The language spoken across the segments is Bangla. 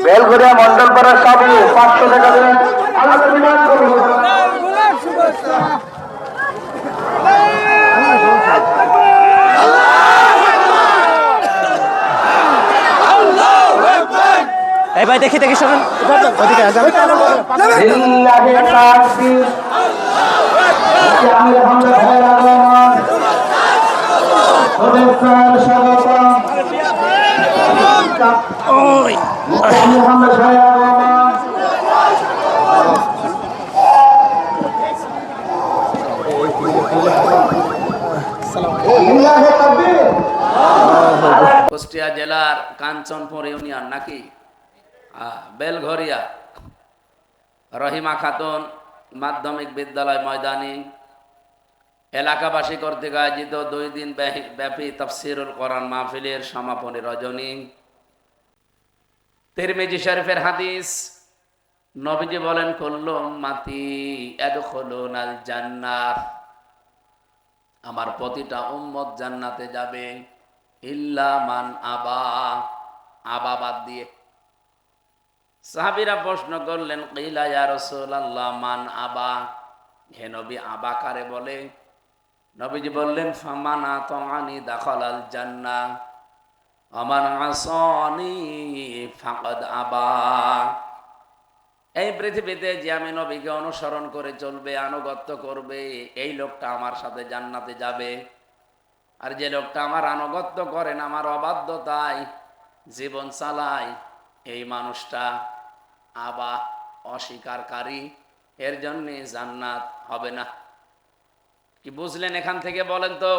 বেলঘরিয়া মন্ডল পাড়ার সাবু 500 টাকা দেন। আল্লাহ বিমান করুন। এই ভাই দেখি দেখি শোনেন ওদিকে লিল্লাহি তাকবীর। আমির হামজা ভাইয়ের আগমন। শুভেচ্ছার স্বাগতম। ওই আমির হামজা ভাইয়ের আগমন। লিল্লাহি তাকবীর। কুষ্টিয়া জেলার কাঞ্চনপুর ইউনিয়ন নাকি বেলঘরিয়া রহিমা খাতুন মাধ্যমিক বিদ্যালয় ময়দানী এলাকাবাসী কর্তৃক আয়োজিত 2 দিন ব্যাপী তাফসীরুল কোরআন মাহফিলের সমাপনী রজনী। তিরমিজি শরীফের হাদিস, নবীজি বলেন কুল্লু উম্মতি ইয়াদখুলুনাল জান্নাহ, আমার প্রতিটা উম্মত জান্নাতে যাবে ইল্লা মান আবা, আবা বাদ দিয়ে। সাহাবীরা প্রশ্ন করলেন কিলা ইয়া রাসূলুল্লাহ মান আবা, হে নবী আবা কারে বলে? নবীজি বললেন ফামান আতাআনি দাখালাল জান্নাহ ওমান আসানি ফাকাদ আবা। এই পৃথিবীতে যে আমি নবীকে অনুসরণ করে চলবে, আনুগত্য করবে, এই লোকটা আমার সাথে জান্নাতে যাবে। আর যে লোকটা আমার আনুগত্য করেন, আমার অবাধ্যতায় জীবন চালায়, এই মানুষটা আবা অস্বীকারী, এর জন্য জান্নাত হবে না। কি বুঝলেন এখান থেকে বলেন তো?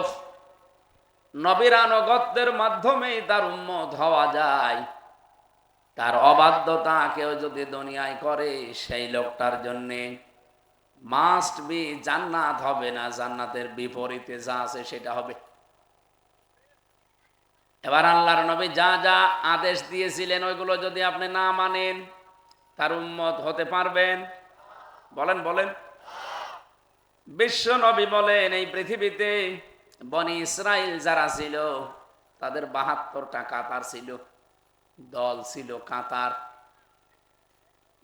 নবীর আনুগত্যের মাধ্যমেই তার উম্মত হওয়া যায়। তার অবাধ্যতা কেউ যদি দুনিয়ায় করে, সেই লোকটার জন্য মাস্ট বি জান্নাত হবে না, জান্নাতের বিপরীতে যা আছে সেটা হবে। এবার আল্লাহর নবী যা যা আদেশ দিয়েছিলেন ওইগুলো যদি আপনি না মানেন, তার উম্মত হতে পারবেন? বলেন বলেন। বিশ্ব নবী বলেন এই পৃথিবীতে বনি ইসরাইল যারা ছিল তাদের 72টা কাতার ছিল, দল ছিল কাতার।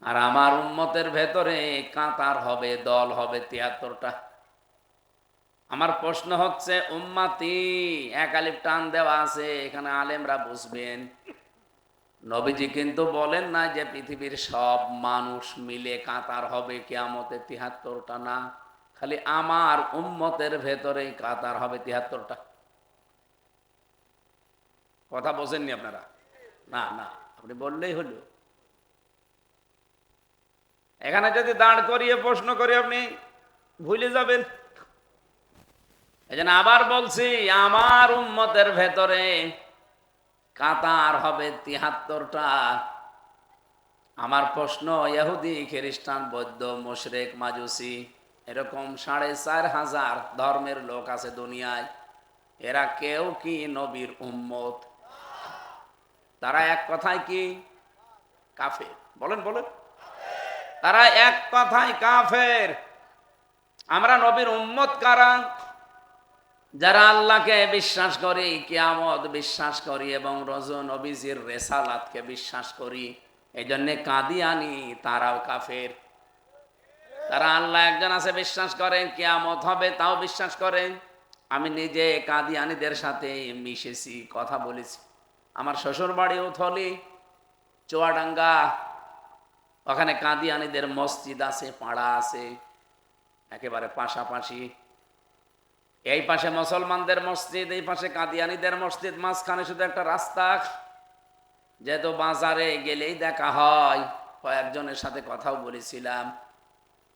আর আমার উম্মতের ভেতরে কাতার হবে, দল হবে 73টা। আমার প্রশ্ন হচ্ছে উম্মতি এক আলিফ টান দেওয়া আছে, এখানে আলেমরা বুঝবেন। নবীজি কিন্তু বলেন না যে পৃথিবীর সব মানুষ মিলে কাতার হবে কিয়ামতে 73টা না, খালি আমার উম্মতের ভেতরেই কাতার হবে 73টা। কথা বোঝেননি আপনারা? না না, আপনি বললেই হলো। এখানে যদি দাঁড় করিয়ে প্রশ্ন করি আপনি ভুলে যাবেন। এই জন্য আবার বলছি, আমার উম্মতের ভেতরে কাতার হবে 73টা। আমার প্রশ্ন, ইহুদি খ্রিস্টান বৌদ্ধ মুশরিক মাজুসি এরকম 4500 ধর্মের লোক আছে দুনিয়ায়, এরা কেউ কি নবীর উম্মত? তারা এক কথায় কি কাফের? বলেন বলেন। তারা এক কথায় কাফের। আমরা নবীর উম্মত কারা? যারা আল্লাহকে বিশ্বাস করি, কিয়ামত বিশ্বাস করি এবং নবীজির রেসালাতকে বিশ্বাস করি। এই জন্যে কাদিয়ানি তারাও কাফের। তারা আল্লাহ একজন আছে বিশ্বাস করেন, কিয়ামত হবে তাও বিশ্বাস করেন। আমি নিজে কাদিয়ানিদের সাথে মিশেছি, কথা বলেছি। আমার শ্বশুর বাড়ি উথলি চুয়াডাঙ্গা, ওখানে কাদিয়ানিদের মসজিদ আছে, পাড়া আছে একেবারে পাশাপাশি। এই পাশে মুসলমানদের মসজিদ, এই পাশে কাদিয়ানিদের মসজিদ, মাঝখানে শুধু একটা রাস্তা। যেহেতু বাজারে গেলেই দেখা হয়, কয়েকজনের সাথে কথাও বলেছিলাম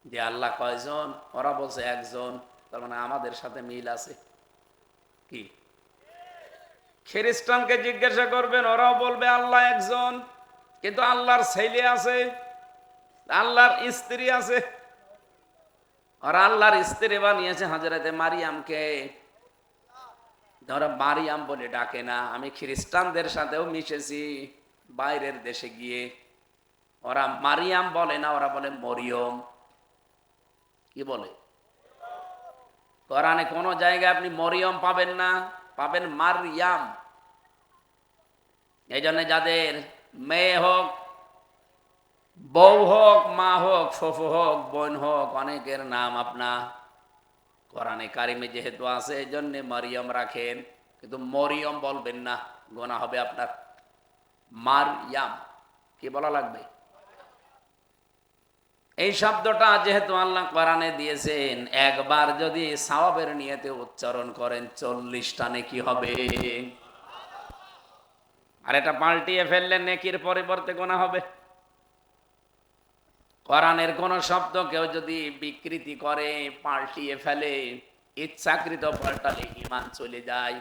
যে আল্লাহ কয়জন, ওরা বলছে একজন, তার মানে আমাদের সাথে মিল আছে। কি খ্রিস্টানকে জিজ্ঞাসা করবেন, ওরাও বলবে আল্লাহ একজন, কিন্তু আল্লাহর ছেলে আছে, আল্লাহর স্ত্রী আছে। ওরা আল্লাহর স্ত্রী বানিয়েছে হযরতে মারিয়ামকে, ওরা মারিয়াম বলে ডাকে না। আমি খ্রিস্টানদের সাথেও মিশেছি বাইরের দেশে গিয়ে, ওরা মারিয়াম বলে না, ওরা বলে মরিয়ম। কি বলে? কোরআনে কোন জায়গায় আপনি মরিয়ম পাবেন না, পাবেন মারিয়াম। এই জন্য যাদের মেয়ে হোক বউ হোক, মা হোক, ফুফু হোক, বোন হোক, অনেকের নাম আপনার কোরআনে কারিমে যেহেতু আছে এই জন্য মারিয়ম রাখেন, কিন্তু মরিয়ম বলবেন না, গোনা হবে আপনার। মারইয়াম কি বলা লাগবে? এই শব্দটা যেহেতু আল্লাহ কোরআনে দিয়েছেন, একবার যদি সওয়াবের নিয়তে উচ্চারণ করেন 40টা নেকি হবে। আর এটা পাল্টিয়ে ফেললে নেকির পরিবর্তে গোনা হবে। কোরআনের কোন শব্দ কেউ যদি বিকৃতি করে, পাল্টিয়ে ফেলে, ইচ্ছাকৃত পাল্টালে ঈমান চলে যায়।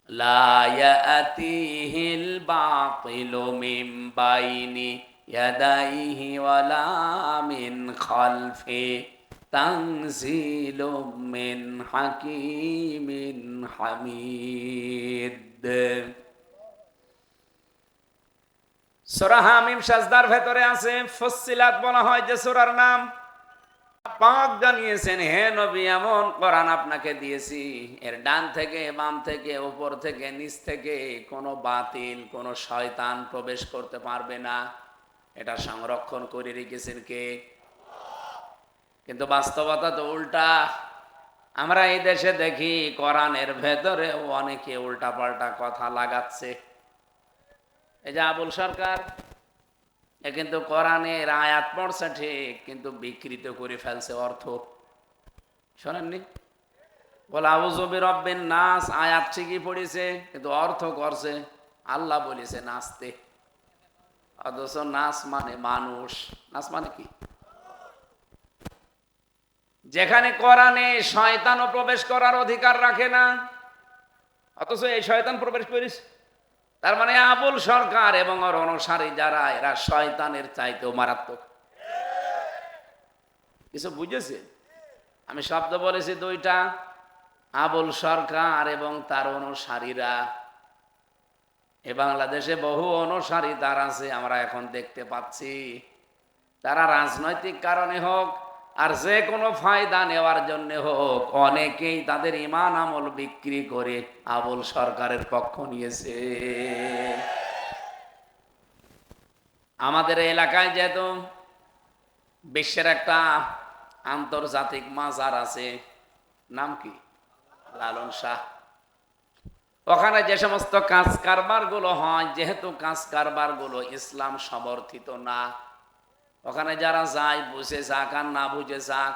লা ইয়াতিহিল বাতিলু মিন বাইনি ইয়াদাইহি ওয়ালা মিন খালফি তানজিলুম মিন হাকিমিন হামিদ। সূরা হামিম সাজদার ভেতরে আছে, ফুসসিলাত বলা হয় যে সূরার নাম। পাক জানিয়েছেন, হে নবী, এমন কোরআন আপনাকে দিয়েছি, এর ডান থেকে, বাম থেকে, উপর থেকে, নিচ থেকে কোনো বাতিল, কোনো শয়তান প্রবেশ করতে পারবে না। এটা সংরক্ষণ করে রেখেছেন কে? কিন্তু বাস্তবতা তো উল্টা। আমরা এই দেশে দেখি কোরআনের ভেতরে অনেকে উল্টা পাল্টা কথা লাগাচ্ছে। এই যে আবুল সরকার, এ কিন্তু কোরআনের আয়াত পড়ছে ঠিক, কিন্তু বিকৃত করে ফেলছে অর্থ। শোনেননি? বলে আউযু বিরাব্বিন নাস, আয়াত ঠিকই পড়েছে কিন্তু অর্থ করছে আল্লাহ বলেছে নাচতে। অথচ নাচ মানে মানুষ। নাচ মানে কি? যেখানে কোরআনে শয়তানও প্রবেশ করার অধিকার রাখে না, অথচ এই শয়তান প্রবেশ করেছে। তার মানে আবুল সরকার এবং ওর অনুসারী যারা, এরা শয়তানের চাইতেও মারাত্মক। কিছু বুঝেছে? আমি শব্দ বলেছি দুইটা, আবুল সরকার এবং তার অনুসারীরা। এ বাংলাদেশে বহু অনুসারী তার আছে, আমরা এখন দেখতে পাচ্ছি। তারা রাজনৈতিক কারণে হোক আর যে কোনো ফায়দা নেওয়ার জন্য হোক, অনেকেই তাদের ঈমান আমল বিক্রি করে আবুল সরকারের পক্ষ নিয়েছে। আমাদের এলাকায় যেহেতু বিশ্বের একটা আন্তর্জাতিক মাজার আছে, নাম কি? লালন শাহ। ওখানে যে সমস্ত কাজ কারবার গুলো হয়, যেহেতু কাজ কারবার গুলো ইসলাম সমর্থিত না, ওখানে যারা যায় বুঝে যাক আর না বুঝে যাক,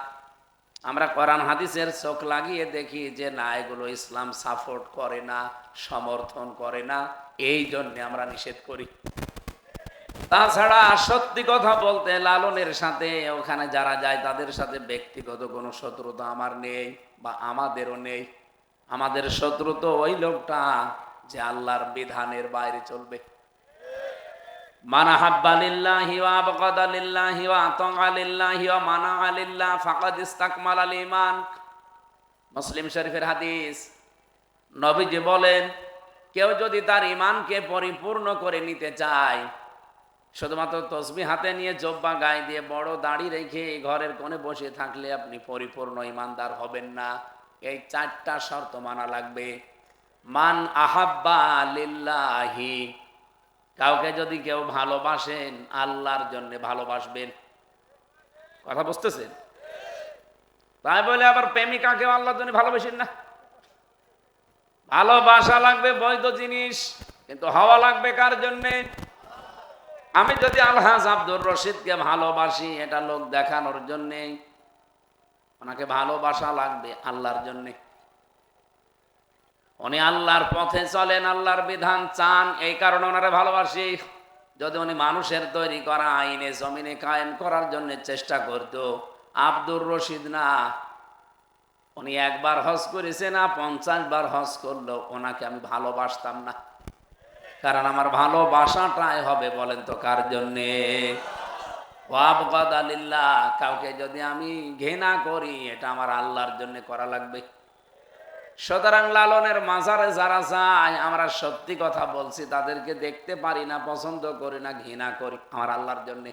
আমরা কোরআন হাদিসের চোখ লাগিয়ে দেখি যে না, এগুলো ইসলাম সাপোর্ট করে না, সমর্থন করে না, এই জন্য আমরা নিষেধ করি। তাছাড়া সত্যি কথা বলতে, লালনের সাথে ওখানে যারা যায় তাদের সাথে ব্যক্তিগত কোনো শত্রুতা আমার নেই বা আমাদেরও নেই। আমাদের শত্রু তো ওই লোকটা যে আল্লাহর বিধানের বাইরে চলবে। মানা হাব্বা লিল্লাহি ওয়া আবগাদা লিল্লাহি ওয়া আতাআ লিল্লাহি ওয়া মানা লিল্লাহ ফাকাদ ইসতাকমালাল ঈমান। মুসলিম শরীফের হাদিস। নবীজি বলেন, কেউ যদি তার ঈমানকে পরিপূর্ণ করে নিতে চায়, শুধুমাত্র তসবিহ হাতে নিয়ে জব্বা গায়ে দিয়ে বড় দাড়ি রেখে ঘরের কোণে বসে থাকলে আপনি পরিপূর্ণ ঈমানদার হবেন না। এই 4টা শর্ত মানা লাগবে। মান আহাব্বা লিল্লাহি, কাউকে যদি কেউ ভালোবাসেন, আল্লাহর জন্য ভালোবাসবেন। কথা বুঝতেছেন? তাই বলে আবার প্রেমিকাকেও আল্লাহর জন্য ভালোবাসেন না। ভালোবাসা লাগবে বৈধ জিনিস, কিন্তু হওয়া লাগবে কার জন্যে? আমি যদি আলহাজ আব্দুর রশিদকে ভালোবাসি, এটা লোক দেখানোর জন্যে, ওনাকে ভালোবাসা লাগবে আল্লাহর জন্যে। উনি আল্লাহর পথে চলেন, আল্লাহর বিধান চান, এই কারণে ওনারা ভালোবাসি। যদি উনি মানুষের তৈরি করা আইনে জমিনে কায়েম করার জন্য চেষ্টা করত, আব্দুর রশিদ না, উনি একবার হজ করেছে না 50 বার হজ করলো, ওনাকে আমি ভালোবাসতাম না। কারণ আমার ভালোবাসাটাই হবে, বলেন তো কার জন্যে? ওয়াবগাদা লিল্লাহ, কাউকে যদি আমি ঘৃণা করি, এটা আমার আল্লাহর জন্য করা লাগবে। সুতরাং লালনের মাজারে যারা যায়, আমরা সত্যি কথা বলছি, তাদেরকে দেখতে পারি না, পছন্দ করি না, ঘৃণা করি আমার আল্লাহর জন্যে।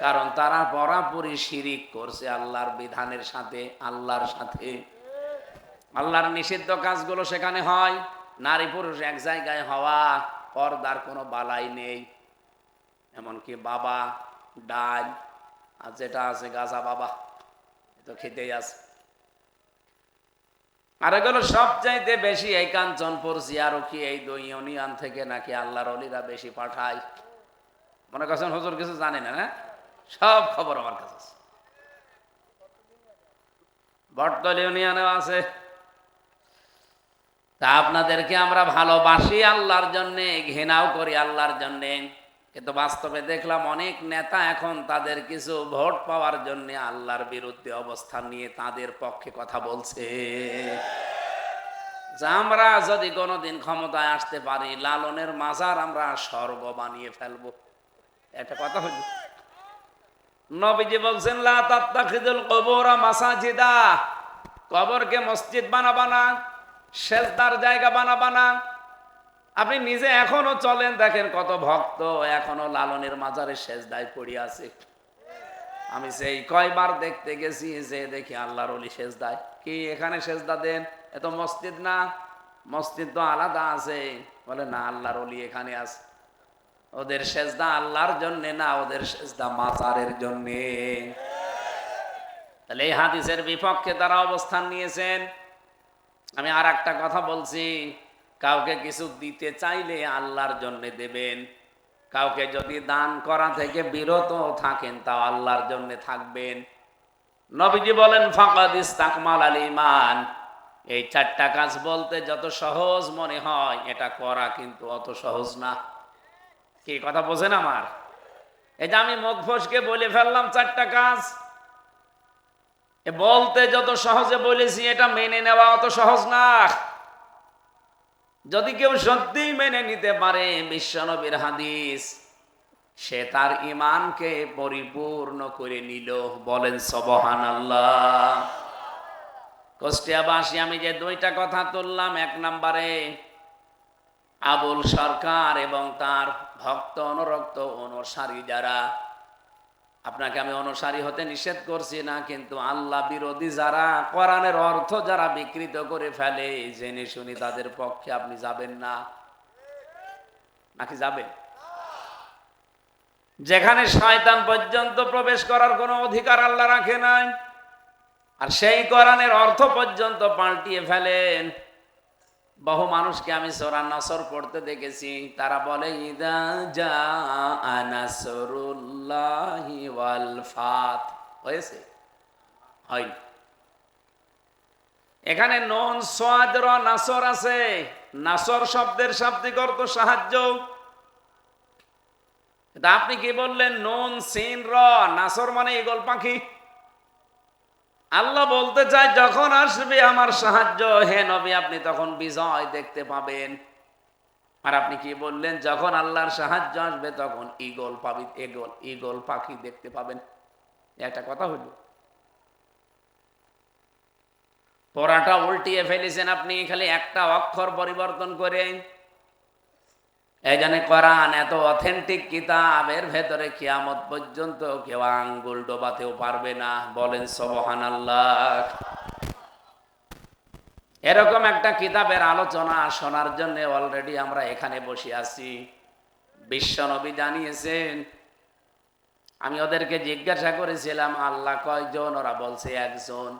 কারণ তারা পুরাপুরি শিরিক করছে আল্লাহর বিধানের সাথে, আল্লাহর সাথে। আল্লাহর নিষিদ্ধ কাজগুলো সেখানে হয়, নারী পুরুষ এক জায়গায় হওয়া, পর্দার কোনো বালাই নেই। এমনকি বাবা ডাল, আর যেটা আছে গাজা বাবা, তো খেতেই আছে। আর এগুলো সবচাইতে বেশি এই কাঞ্চনপুর জিয়ারকি এই 2 ইউনিয়ন থেকে নাকি আল্লাহর ওলিরা বেশি পাঠায়। মনে করছেন হুজুর কিছু জানে না, না? সব খবর আমার কাছে আছে। বটতল ইউনিয়নেও আছে। তা আপনাদেরকে আমরা ভালোবাসি আল্লাহর জন্যে, ঘৃণাও করি আল্লাহর জন্যে, কিন্তু বাস্তবে দেখলাম অনেক নেতা এখন তাদের কিছু ভোট পাওয়ার জন্য আল্লাহর বিরুদ্ধে অবস্থান নিয়ে তাদের পক্ষে কথা বলছে। যে আমরা যদি কোনোদিন ক্ষমতায় আসতে পারি, লালনের মাজার আমরা স্বর্গ বানিয়ে ফেলবো। একটা কথা হইল, নবীজি বলছেন লা তাত্তাখিযুল কুবুরা মাসাজিদা, কবরকে মসজিদ বানাবা না, সেজদার জায়গা বানাবা না। আপনি নিজে এখনো চলেন, দেখেন কত ভক্ত এখনো লালনের মাজারে সেজদায় পড়ে আছে। আমি সেই কয়বার দেখতে গেছি, যে দেখি আল্লাহর ওলি সেজদায়। কি এখানে সেজদা দেন? এত মসজিদ না, মসজিদ তো আলাদা আছে। বলে না, আল্লাহর ওলি এখানে আছে। ওদের সেজদা আল্লাহর জন্যে না, ওদের সেজদা মাজারের জন্যে। তাহলে এই হাদিসের বিপক্ষে তারা অবস্থান নিয়েছেন। আমি আর একটা কথা বলছি, কাউকে কিছু দিতে চাইলে আল্লাহর জন্য দেবেন। কাউকে যদি দান করা থেকে বিরত থাকেন, তাও আল্লাহর জন্য থাকবেন। নবীজি বলেন ফাকাদ ইস্তাকমাল আল ঈমান। এই 4টা কাজ বলতে যত সহজ মনে হয়, এটা করা কিন্তু অত সহজ না। কি কথা বোঝেন আমার? এই যে আমি মুখ ফসকে বলে ফেললাম 4টা কাজ, বলতে যত সহজে বলেছি, এটা মেনে নেওয়া অত সহজ না। যদি কেউ সত্যিই মেনে নিতে পারে বিশ্বনবীর হাদিস, সে তার ঈমানকে পরিপূর্ণ করে নিল। বলেন সুবহানাল্লাহ। কুষ্টিয়াবাসী, আমি যে 2টা কথা তুললাম, 1 নম্বরে আবুল সরকার এবং তার ভক্ত অনুরক্ত অনুসারী যারা, আপনাকে আমি অনুসারী হতে নিষেধ করছি না, কিন্তু আল্লাহ বিরোধী যারা, কোরআনের অর্থ যারা বিকৃত করে ফেলে, জেনে শুনি তাদের পক্ষে আপনি যাবেন না, নাকি যাবেন? যেখানে শয়তান পর্যন্ত প্রবেশ করার কোনো অধিকার আল্লাহ রাখে নাই, আর সেই কোরআনের অর্থ পর্যন্ত পাল্টিয়ে ফেলেন। বহু মানুষকে আমি সূরা নাসর পড়তে দেখেছি, তারা বলে ইদা জাআ নাসরুল্লাহি ওয়াল ফাত। হয়েছে? হয়। এখানে নুন সাদ র নাসর আছে। নাসর শব্দের শাব্দিক অর্থ সাহায্য। আপনি কি বললেন নুন সিন র নাসর মানে ঈগল পাখি? আল্লাহ বলতে চায় যখন আসবে আমার সাহায্য, হে নবী, আপনি তখন বিজয় দেখতে পাবেন। আর আপনি কি বললেন? যখন আল্লাহর সাহায্য আসবে তখন ঈগল পাখি দেখতে পাবেন। একটা কথা হলো, পড়াটা উল্টিয়ে ফেলেছেন আপনি, খালি একটা অক্ষর পরিবর্তন করে। এই জন্য কোরআন এত অথেন্টিক কিতাব, এর ভেতরে কিয়ামত পর্যন্ত কেউ আঙ্গুল ডোবাতেও পারবে না। বলেন সুবহানাল্লাহ। এরকম একটা কিতাবের আলোচনা শোনার জন্য অলরেডি আমরা এখানে বসে আছি। বিশ্বনবী জানিয়েছেন। আমি ওদেরকে জিজ্ঞাসা করেছিলাম আল্লাহ কয়জন? ওরা বলছে 1জন।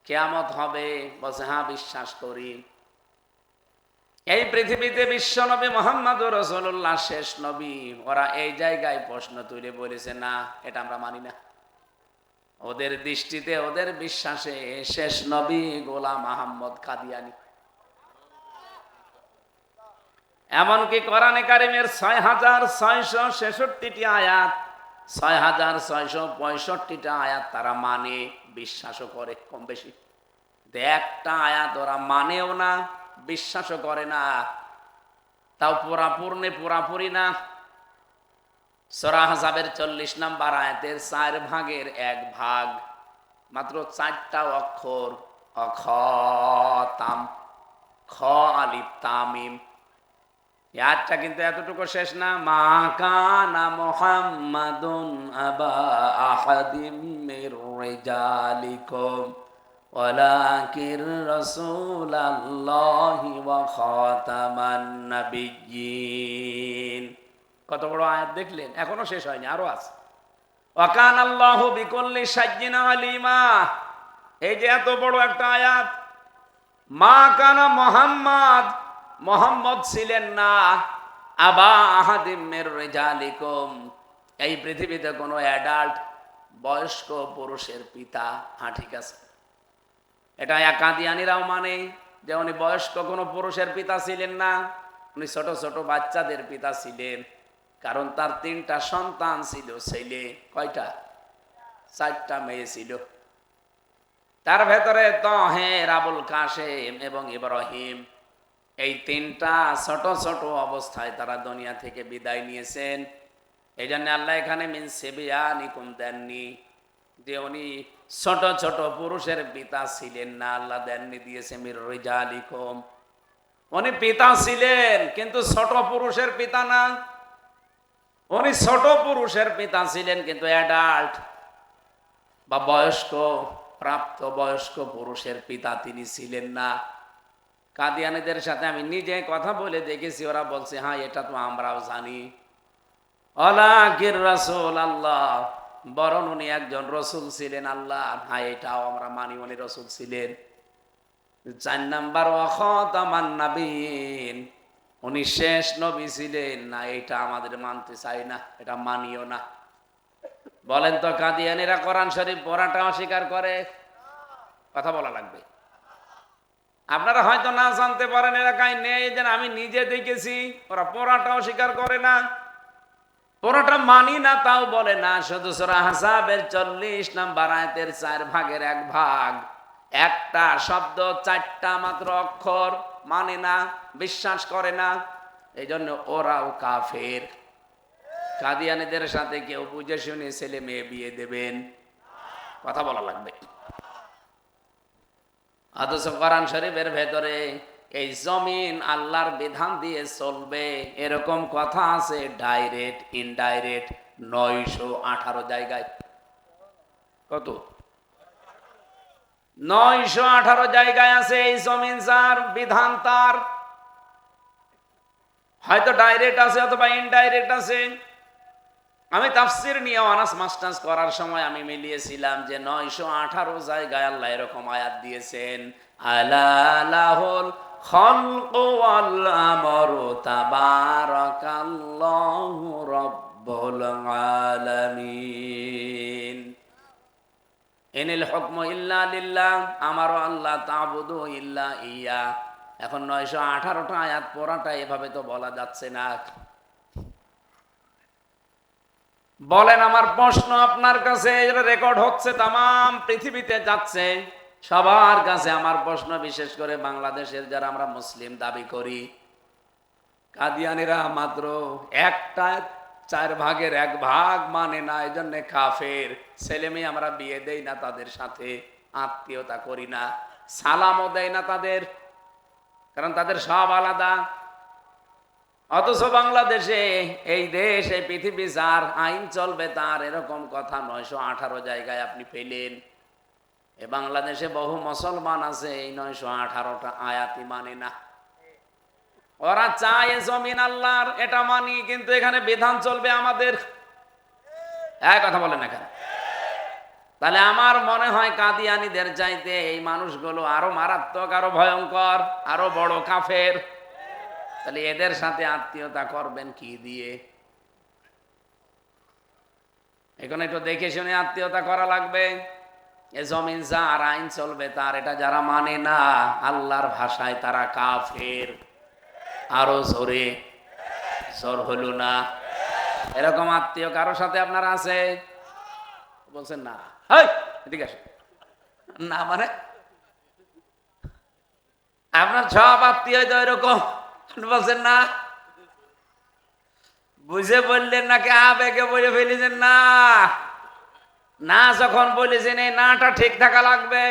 কিয়ামত হবে? বলছে হ্যাঁ, বিশ্বাস করি। এই পৃথিবীতে বিশ্বনবী মুহাম্মদুর রাসূলুল্লাহ শেষ নবী। ওরা এই জায়গায় প্রশ্ন তুলে বলেছে না, এটা আমরা মানি না। ওদের দৃষ্টিতে, ওদের বিশ্বাসে শেষ নবী গোলাম মুহাম্মদ কাদিয়ানী। এমনকি কোরআনে কারিমের 6666টি আয়াত, 6665টা আয়াত তারা মানে, বিশ্বাসও করে কম বেশি। একটা আয়াত ওরা মানেও না, বিশ্বাসও করে না, তাও পুরাপুরি না। সূরা আহজাবের 40 নম্বর আয়াতের 4 ভাগের 1 ভাগ, মাত্র 4টা অক্ষর, খ তাম, খ আলিফ তামিম। আয়াতটা কিন্তু এতটুকু শেষ না। মা কানা মুহাম্মাদুন আবা আহাদিম মির রিজালিকুম ওয়ালাকিন রাসূলুল্লাহি ওয়া খাতামান নাবিয়্যিন। কত বড় আয়াত দেখলেন? এখনো শেষ হয়নি, আরো আছে। ওয়াকান আল্লাহু বিকুল্লি শাইইন আলিমা। এই যে এত বড় একটা আয়াত, মা কানা মুহাম্মদ, মুহাম্মদ ছিলেন না আবা আহাদিম মির রিজালিকুম, এই পৃথিবীতে কোনো অ্যাডাল্ট বয়স্ক পুরুষের পিতা। হ্যাঁ ঠিক আছে, এটা কাদিয়ানীরাও মানে যে উনি বয়স্ক কোনো পুরুষের পিতা ছিলেন না, উনি ছোট ছোট বাচ্চাদের পিতা ছিলেন। কারণ তার 3টা সন্তান ছিল, ছেলে কয়টা? 4টা মেয়ে ছিল। তার ভেতরে তহের, আবুল কাসেম এবং ইব্রাহিম, এই 3টা ছোট ছোট অবস্থায় তারা দুনিয়া থেকে বিদায় নিয়েছেন। এই জন্য আল্লাহ এখানে মিন সিবিয়ানিকুম দেননি, যে উনি ছোট ছোট পুরুষের পিতা ছিলেন না, আল্লাহ দেননি, দিয়েছে মির রিজালিকুম। উনি পিতা ছিলেন কিন্তু ছোট পুরুষের পিতা না। উনি ছোট পুরুষের পিতা ছিলেন কিন্তু অ্যাডাল্ট বা বয়স্ক, প্রাপ্ত বয়স্ক পুরুষের পিতা তিনি ছিলেন না। কাদিয়ানীদের সাথে আমি নিজে কথা বলে দেখেছি, ওরা বলছে হ্যাঁ এটা তো আমরাও জানি। ওয়ালাকির রাসূল আল্লাহ, বরং উনি একজন রসুল ছিলেন আল্লাহ। হ্যাঁ এটাও আমরা মানি, উনি রসুল ছিলেন। 4 নাম্বার, ওয়া খাতামান নাবিয়িন, উনি শেষ নবী ছিলেন না, এটা আমাদের মানতে চাই না, এটা মানিও না। বলেন তো কাদিয়ানীরা কোরআন শরীফ পড়াটা অস্বীকার করে? কথা বলা লাগবে। আপনারা হয়তো না জানতে পারেন, এলাকায় নেই, যেন আমি নিজে দেখেছি ওরা পড়াটা অস্বীকার করে না, পড়াটা মানি না তাও বলে না। শুধু সূরা আহজাবের 40 নাম্বার আয়াতের 4 ভাগের 1 ভাগ, একটা শব্দ 4টা মাত্র অক্ষর মানে না, বিশ্বাস করে না। এই জন্য ওরাও কাফের। কাদিয়ানীদের সাথে কেউ বুঝে শুনে ছেলে মেয়ে বিয়ে দেবেন? কথা বলা লাগবে। অথচ কোরআন শরীফের ভেতরে এই জমিন আল্লাহর বিধান দিয়ে চলবে এরকম কথা আছে ডাইরেক্ট ইনডাইরেক্ট 918 জায়গায়। কত? 918 জায়গায় আছে এই জমিন যার, বিধান তার। হয়তো ডাইরেক্ট আছে অথবা ইনডাইরেক্ট আছে। আমি তাফসির নিয়ে অনার্স মাস্টার্স করার সময় আমি মিলিয়েছিলাম যে 918 জায়গায় আল্লাহ এরকম আয়াত দিয়েছেন, আলা লাহুল খালকু ওয়াল আমরু তাবারাকাল্লাহু রাব্বুল আলামিন। ইনিল হুকমু ইল্লা লিল্লাহ, আমারও আল্লাহ, তা'বুদু ইল্লা ইয়া। এখন 918টা আয়াত পড়াটা এভাবে তো বলা যাচ্ছে না। বলেন, আমার প্রশ্ন আপনার কাছে, এটা রেকর্ড হচ্ছে, তামাম পৃথিবীতে যাচ্ছে, সবার কাছে আমার প্রশ্ন, বিশেষ করে বাংলাদেশের যারা আমরা মুসলিম দাবি করি, কাদিয়ানীরা মাত্র 4 ভাগের 1 ভাগ মানে না, এই জন্য কাফের। ছেলে মেয়ে আমরা বিয়ে দেই না তাদের সাথে, আত্মীয়তা করি না, সালামও দেয় না তাদের, কারণ তাদের সব আলাদা। অথচ বাংলাদেশে, এই দেশ, এই পৃথিবী যার, আইন চলবে তার, এরকম কথা 918 জায়গায় আপনি পেলেন। এ বাংলাদেশে বহু মুসলমান আছে এই 918টা আয়াতই মানে না। ওরা চায় জমিন আল্লাহর, এটা মানি, কিন্তু এখানে বিধান চলবে আমাদের। এক কথা বলেন এখানে। তাহলে আমার মনে হয় কাদিয়ানীদের চাইতে এই মানুষগুলো আরো মারাত্মক, আরো ভয়ঙ্কর, আরো বড় কাফের। তাহলে এদের সাথে আত্মীয়তা করবেন কি দিয়ে? এখন একটু দেখে শুনে আত্মীয়তা করা লাগবে। এ জমিন যার, আইন চলবে তার, এটা যারা মানে না, আল্লাহর ভাষায় তারা কাফের। আরো জোরে, জোর হলো না? এরকম আত্মীয় কারোর সাথে আপনার আছে? বলছেন না, ঠিক আছে না, মানে আপনার সব আত্মীয় তো এরকম, বলছেন না? বুঝে বললেন নাকি আবেগে বলে ফেলেছেন? না, না যখন বলেছেন এই নাটা ঠিক থাকা লাগবে।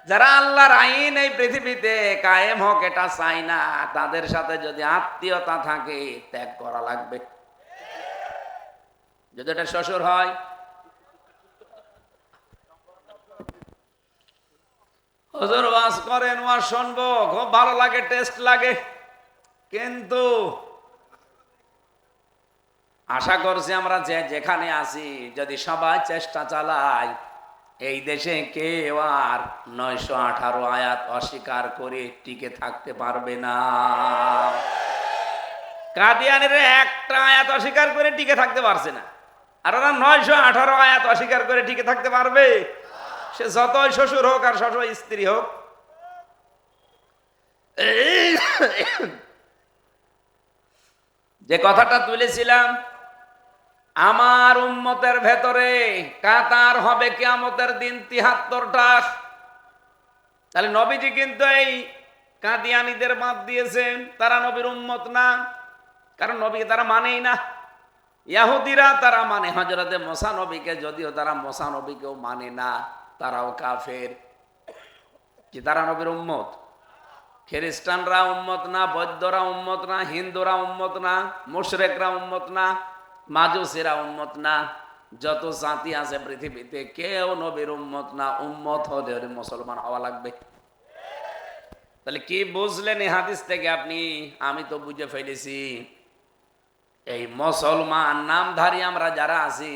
যারা আল্লাহর আইন এই পৃথিবীতে কায়েম হোক এটা চাই না, তাদের সাথে যদি আত্মীয়তা থাকে ত্যাগ করা লাগবে। যদি এটা শ্বশুর হয়, হুজুর ওয়াজ করেন, ওয়াজ শুনবো, খুব ভালো লাগে, টেস্ট লাগে, কিন্তু আশা করছি আমরা যেখানে আছি যদি সবাই চেষ্টা চালাই, এই দেশে কেউ আর 918 আয়াত অস্বীকার করে টিকে থাকতে পারবে না। কাদিয়ানের একটা আয়াত অস্বীকার করে টিকে থাকতে পারছে না, আর ওরা 918 আয়াত অস্বীকার করে টিকে থাকতে পারবে? সে যতই শ্বশুর হোক আর শ্বশুর স্ত্রী হোক। যে কথাটা তুলেছিলাম, আমার উম্মতের ভেতরে কাতার হবে কিয়ামতের দিন 73টা। তাহলে নবীজি কিন্তু এই কাদিয়ানীদের বাদ দিয়েছেন, তারা নবীর উম্মত না, কারণ নবীকে তারা মানেই না। ইহুদিরা তারা মানে হযরতে মুসা নবীকে, যদিও তারা মুসা নবীকেও মানে না, তারাও কাফের। কি তারা নবীর উম্মত? খ্রিস্টানরা উম্মত না, বৌদ্ধরা উম্মত না, হিন্দুরা উম্মত না, মুশরিকরা উম্মত না, মাজুসিরা উম্মত না, যত জাতি আছে পৃথিবীতে কেউ নবীর উম্মত না। উম্মত হলে মুসলমান হওয়া লাগবে। তাহলে কি বুঝলেন এই হাদিস থেকে আপনি? আমি তো বুঝে ফেলেছি, এই মুসলমান নামধারী আমরা যারা আছি,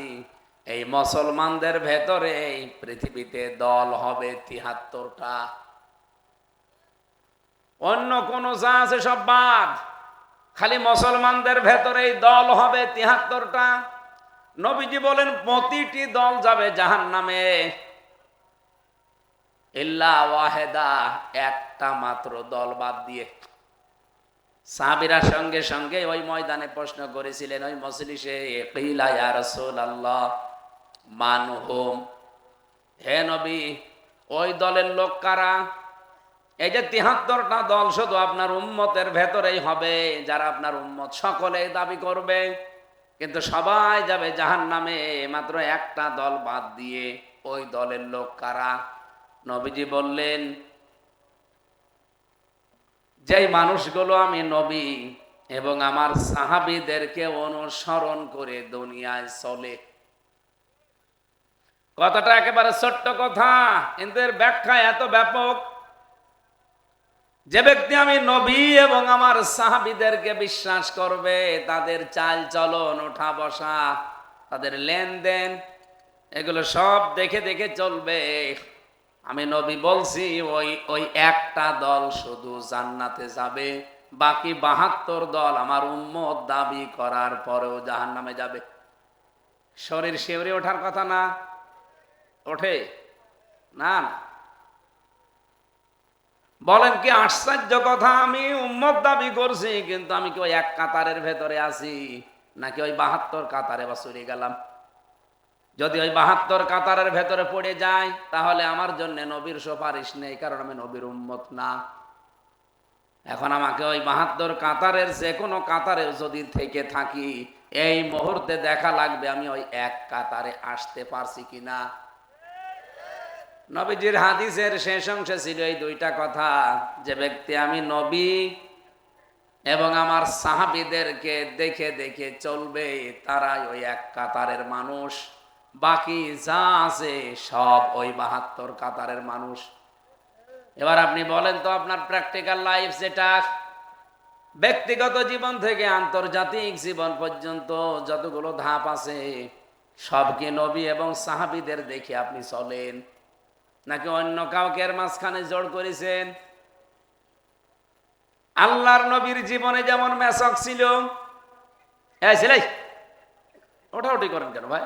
এই মুসলমানদের ভেতরে পৃথিবীতে দল হবে 73টা। অন্য কোন যা আছে সব বাদ, খালি মুসলমানদের ভেতরেই দল হবে 73টা। নবীজি বলেন প্রতিটি দল যাবে জাহান্নামে, ইল্লা ওয়াহিদা, একটা মাত্র দল বাদ দিয়ে। সাহাবীরা সঙ্গে সঙ্গে ওই ময়দানে প্রশ্ন করেছিলেন, ওই মজলিসে, কিলা ইয়া রাসূলুল্লাহ মান হুম, হে নবী ওই দলের লোক কারা? এই যে 73টা দল শুধু আপনার উম্মতের ভেতরেই হবে, যারা আপনার উম্মত সকলেই দাবি করবে, কিন্তু সবাই যাবে জাহান্নামে, মাত্র একটা দল বাদ দিয়ে। ওই দলের লোক কারা? নবীজি বললেন, যেই মানুষগুলো আমি নবী এবং আমার সাহাবীদেরকে অনুসরণ করে দুনিয়ায় চলে। কথাটা একেবারে ছোট্ট কথা, কিন্তু এর ব্যাখ্যা এত ব্যাপক। যে ব্যক্তি আমি নবী এবং আমার সাহাবীদেরকে বিশ্বাস করবে, তাদের চাল চলন, ওঠা বসা, তাদের লেনদেন, এগুলো সব দেখে দেখে চলবে। আমি নবী বলছি ওই একটা দল শুধু জান্নাতে যাবে, বাকি 72 দল আমার উম্মত দাবি করার পরেও জাহান্নামে যাবে। শরীর শিউরে ওঠার কথা না? ওঠে না? না। বলেন কি আশ্চর্য কথা, আমি উম্মত দাবি করছি, কিন্তু আমি কি ওই এক কাতারের ভেতরে আছি, নাকি ওই 72 কাতারে বা চলে গেলাম? যদি ওই 72 কাতারের ভেতরে পড়ে যায়, তাহলে আমার জন্য নবীর সুপারিশ নেই, কারণ আমি নবীর উম্মত না। এখন আমাকে ওই 72 কাতারের যে কোনো কাতারে যদি থেকে থাকি, এই মুহূর্তে দেখা লাগবে আমি ওই এক কাতারে আসতে পারছি কিনা। নবীজির হাদিসের শেষ অংশে ছিল এই দুইটা কথা, যে ব্যক্তি আমি নবী এবং আমার সাহাবীদেরকে দেখে দেখে চলবে, তারাই ওই এক কাতারের মানুষ, বাকি যা আছে সব ওই 72 কাতারের মানুষ। এবার আপনি বলেন তো, আপনার প্র্যাকটিক্যাল লাইফ, যেটা ব্যক্তিগত জীবন থেকে আন্তর্জাতিক জীবন পর্যন্ত যতগুলো ধাপ আছে, সব কি নবী এবং সাহাবীদের দেখে আপনি চলেন, নাকি অন্য কাউকে এর মাঝখানে জোড় করেছেন? আল্লাহর নবীর জীবনে যেমন মেসক ছিল, এই ছেলে ওঠাউঠি করেন কেন ভাই?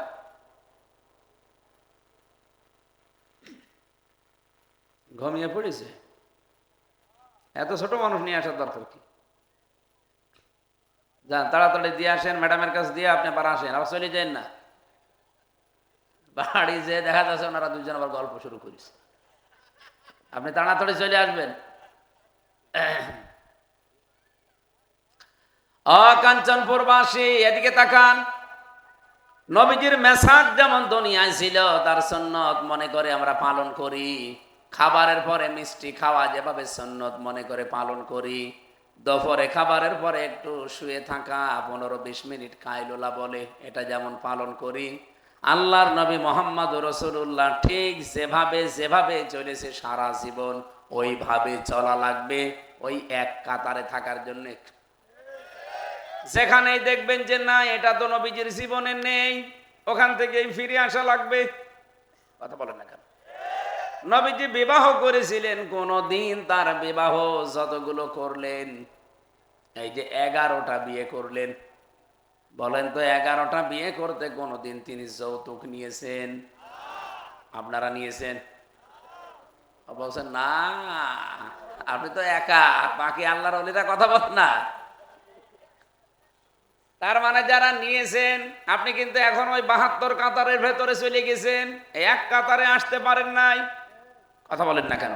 ঘুমিয়ে পড়েছে? এত ছোট মানুষ নিয়ে আসার দরকার কি? যান তাড়াতাড়ি দিয়ে আসেন, ম্যাডামের কাছে দিয়ে আপনি আবার আসেন, আবার চলে যান না। বাড়ি যে দেখা যাচ্ছে ওনারা দুইজন আবার গল্প শুরু করেছে, আপনি তাড়াতাড়ি চলে আসবেন। কাঞ্চনপুরবাসী এদিকে তাকান। নবীজির মেসাজ যেমন দুনিয়ায় ছিল, তার সুন্নত মনে করে আমরা পালন করি। খাবারের পরে মিষ্টি খাওয়া যেভাবে সুন্নত মনে করে পালন করি, দুপুরে খাবারের পরে একটু শুয়ে থাকা, 15-20 মিনিট কাইলুলা বলে, এটা যেমন পালন করি, আল্লাহর নবী মুহাম্মদ রাসূলুল্লাহ ঠিক যেভাবে যেভাবে চলেছে সারা জীবন, ওইভাবে চলা লাগবে ওই এক কাতারে থাকার জন্য। যেখানেই দেখবেন যে না এটা তো নবীজির জীবনে নেই, ওখান থেকেই ফিরে আসা লাগবে। কথা বলেন না কেন? নবীজি বিবাহ করেছিলেন, কোনদিন তার বিবাহ যতগুলো করলেন, এই যে 11টা বিয়ে করলেন, বলেন তো 11টা বিয়ে করতে কোনদিন তিনি যৌতুক নিয়েছেন? আপনারা নিয়েছেন? বলছেন না, আপনি তো একা, বাকি আল্লাহর ওলিরা কথা বল না। তার মানে যারা নিয়েছেন, আপনি কিন্তু এখন ওই 72 কাতারের ভেতরে চলে গেছেন, এক কাতারে আসতে পারেন নাই। কথা বলেন না কেন?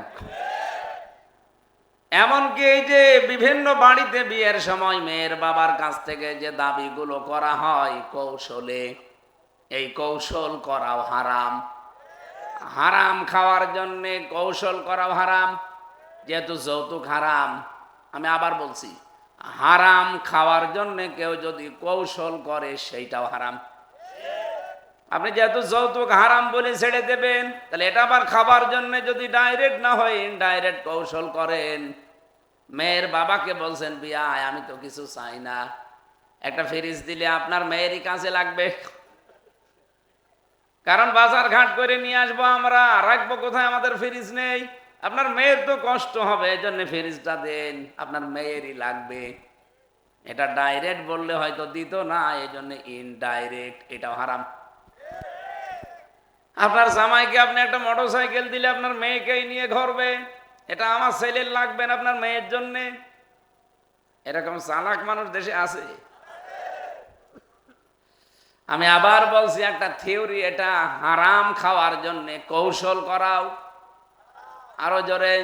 এমনকি এই যে বিভিন্ন বাড়িতে বিয়ের সময় মেয়ের বাবার কাছ থেকে যে দাবিগুলো করা হয় কৌশলে, এই কৌশল করাও হারাম। হারাম খাওয়ার জন্য কৌশল করাও হারাম। যেহেতু যৌতুক হারাম, আমি আবার বলছি, হারাম খাওয়ার জন্য কেউ যদি কৌশল করে সেইটাও হারাম। আপনি যেহেতু যৌতুক হারাম বলে ছেড়ে দেবেন, তাহলে এটা আবার খাবার জন্য যদি ডাইরেক্ট না হয় ইনডাইরেক্ট কৌশল করেন, মেয়ের বাবাকে বলছেন বিয়ায় আমি তো কিছু চাই না, একটা ফ্রিজ দিলে আপনার মেয়েরই কাছে লাগবে, কারণ বাজার ঘাট করে নিয়ে আসবো আমরা, রাখবো কোথায়, আমাদের ফ্রিজ নেই, আপনার মেয়ের তো কষ্ট হবে, এই জন্য ফ্রিজটা দেন, আপনার মেয়েরই লাগবে। এটা ডাইরেক্ট বললে হয়তো দিত না, এই জন্য ইনডাইরেক্ট, এটাও হারাম। আপনার জামাইকে আপনি একটা মোটরসাইকেল দিলে আপনার মেয়েকেই নিয়ে ঘুরবে, এটা আমার ছেলের লাগবে না, আপনার মেয়ের জন্য। এরকম চালাক মানুষ দেশে আছে। আমি আবার বলছি, একটা থিওরি, এটা হারাম খাওয়ার জন্য কৌশল করাও। আরো জোরে।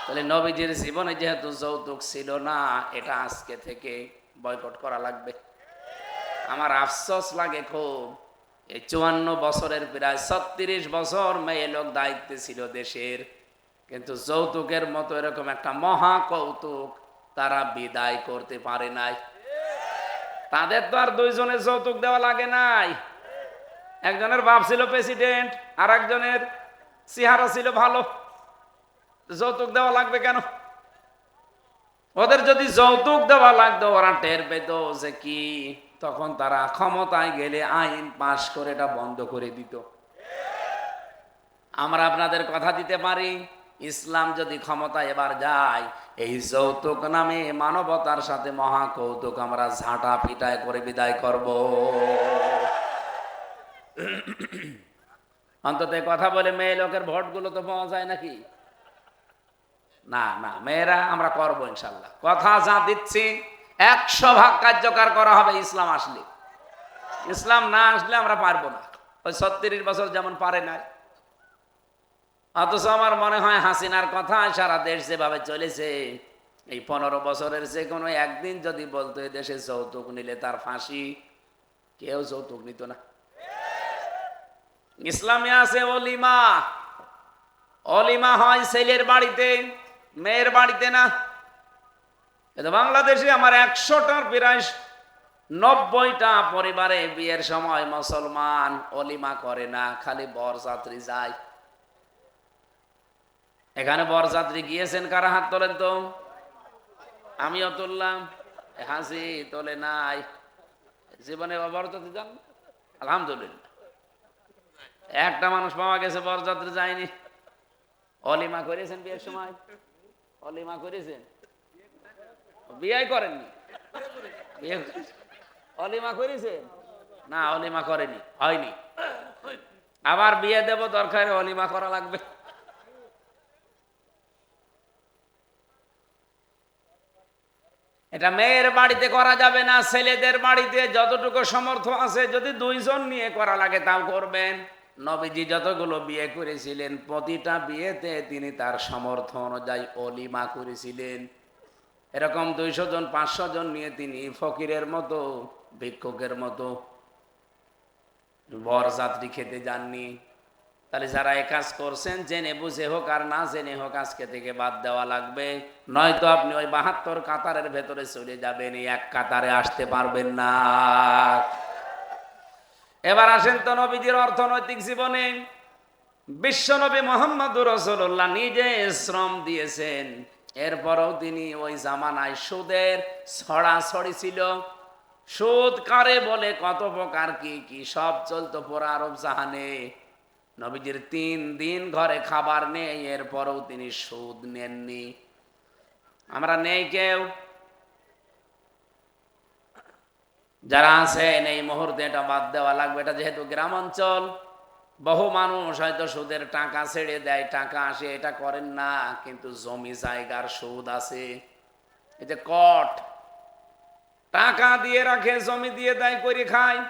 তাহলে নবীজির জীবনে যেহেতু যৌতুক ছিল না, এটা আজকে থেকে বয়কট করা লাগবে। আমার আফসোস লাগে খুব, এই 54 বছরের প্রায় 36 বছর মেয়ে লোক দায়িত্বে ছিল দেশের, কিন্তু যৌতুকের মতো এরকম একটা মহা কৌতুক তারা বিদায় করতে পারে নাই। তাদের তো আর দুইজনের যৌতুক দেওয়া লাগে নাই। একজনের বাপ ছিল প্রেসিডেন্ট, আর একজনের চেহারা ছিল ভালো, যৌতুক দেওয়া লাগবে কেন? ওদের যদি যৌতুক দেওয়া লাগতো, ওরা টের পেত যে কি, তখন তারা ক্ষমতায় গেলে আইন পাশ করে এটা বন্ধ করে দিত। আমরা আপনাদের কথা দিতে পারি, ইসলাম যদি ক্ষমতায় এবার যায়, এই যৌতুক নামে মানবতার সাথে মহা কৌতুক আমরা ঝাঁটা পিটায় করে বিদায় করব। অন্তত কথা বলে মেয়ে লোকের ভোটগুলো তো পাওয়া যায় নাকি? না না, মেয়েরা আমরা করবো ইনশাল্লাহ, কথা যা দিচ্ছি 100 ভাগ কার্যকর করা হবে ইসলাম আসলে। ইসলাম না আসলে আমরা পারবো না, ওই 36 বছর যেমন পারে নাই। অথচ আমার মনে হয় হাসিনার কথা সারা দেশ যেভাবে চলেছে, এই 15 বছরের যে কোনো একদিন যদি বলতো এই দেশে যৌতুক নিলে তার ফাঁসি, কেউ যৌতুক নিত না। ইসলামে আছে অলিমা, অলিমা হয় ছেলের বাড়িতে, মেয়ের বাড়িতে না। কিন্তু বাংলাদেশে আমার 100টার প্রায় 90টা পরিবারে বিয়ের সময় মুসলমান অলিমা করে না, খালি বরযাত্রী যায়। এখানে বরযাত্রী গিয়েছেন কারা? হাত তোলেন তো। আমিও তুললাম, হাসি তোলে নাই। জীবনে বরযাত্রী যান? আলহামদুলিল্লাহ, একটা মানুষ পাওয়া গেছে বরযাত্রী যায়নি। অলিমা করেছেন বিয়ের সময়? অলিমা করেছেন? বিয়ে করেননি? অলিমা করেছেন? না, অলিমা করেনি, হয়নি। আবার বিয়ে দেব, দরকার অলিমা করা লাগবে। এটা মেয়ের বাড়িতে করা যাবে না, ছেলেদের বাড়িতে যতটুকু সমর্থ আছে, যদি 2 জন নিয়ে করা লাগে তাও করবেন। নবীজি যতগুলো বিয়ে করেছিলেন, প্রতিটা বিয়েতে তিনি তার সামর্থ্য অনুযায়ী অলিমা করেছিলেন। এরকম 200 জন 500 জন নিয়ে তিনি ফকিরের মতো, ভিক্ষুকের মতো বরযাত্রী খেতে যাননি। তাহলে যারা এই কাজ করছেন, জেনে বুঝে হোক আর না জেনে হোক, আজকে থেকে বাদ দেওয়া লাগবে, নয়তো আপনি ওই 72 কাতারের ভেতরে চলে যাবেন, এই এক কাতারে আসতে পারবেন না। এবার আসেন তো নবীজির অর্থনৈতিক জীবনে। বিশ্বনবী মুহাম্মদুর রাসূলুল্লাহ নিজে শ্রম দিয়েছেন, এরপরও তিনি ওই জামানায় সুদের ছড়াছড়ি ছিল, সুদ কারে বলে, কত প্রকার কি কি সব চলতো পুরা আরব জাহানে। নবীজির 3 দিন ঘরে খাবার নেই, এরপরেও তিনি সুদ নেননি। আমরা নেই কেউ। যারা আছেন এই মুহূর্তে এটা বাদ দেওয়া লাগবে। এটা যেহেতু গ্রাম অঞ্চল, বহু মানুষ হয়তো সুদের টাকা ছেড়ে দেয়, টাকা আসে, এটা করেন না, কিন্তু জমি জায়গার সুদ আছে। এই যে কট টাকা দিয়ে রাখে, জমি দিয়ে দেয়, করে খায়।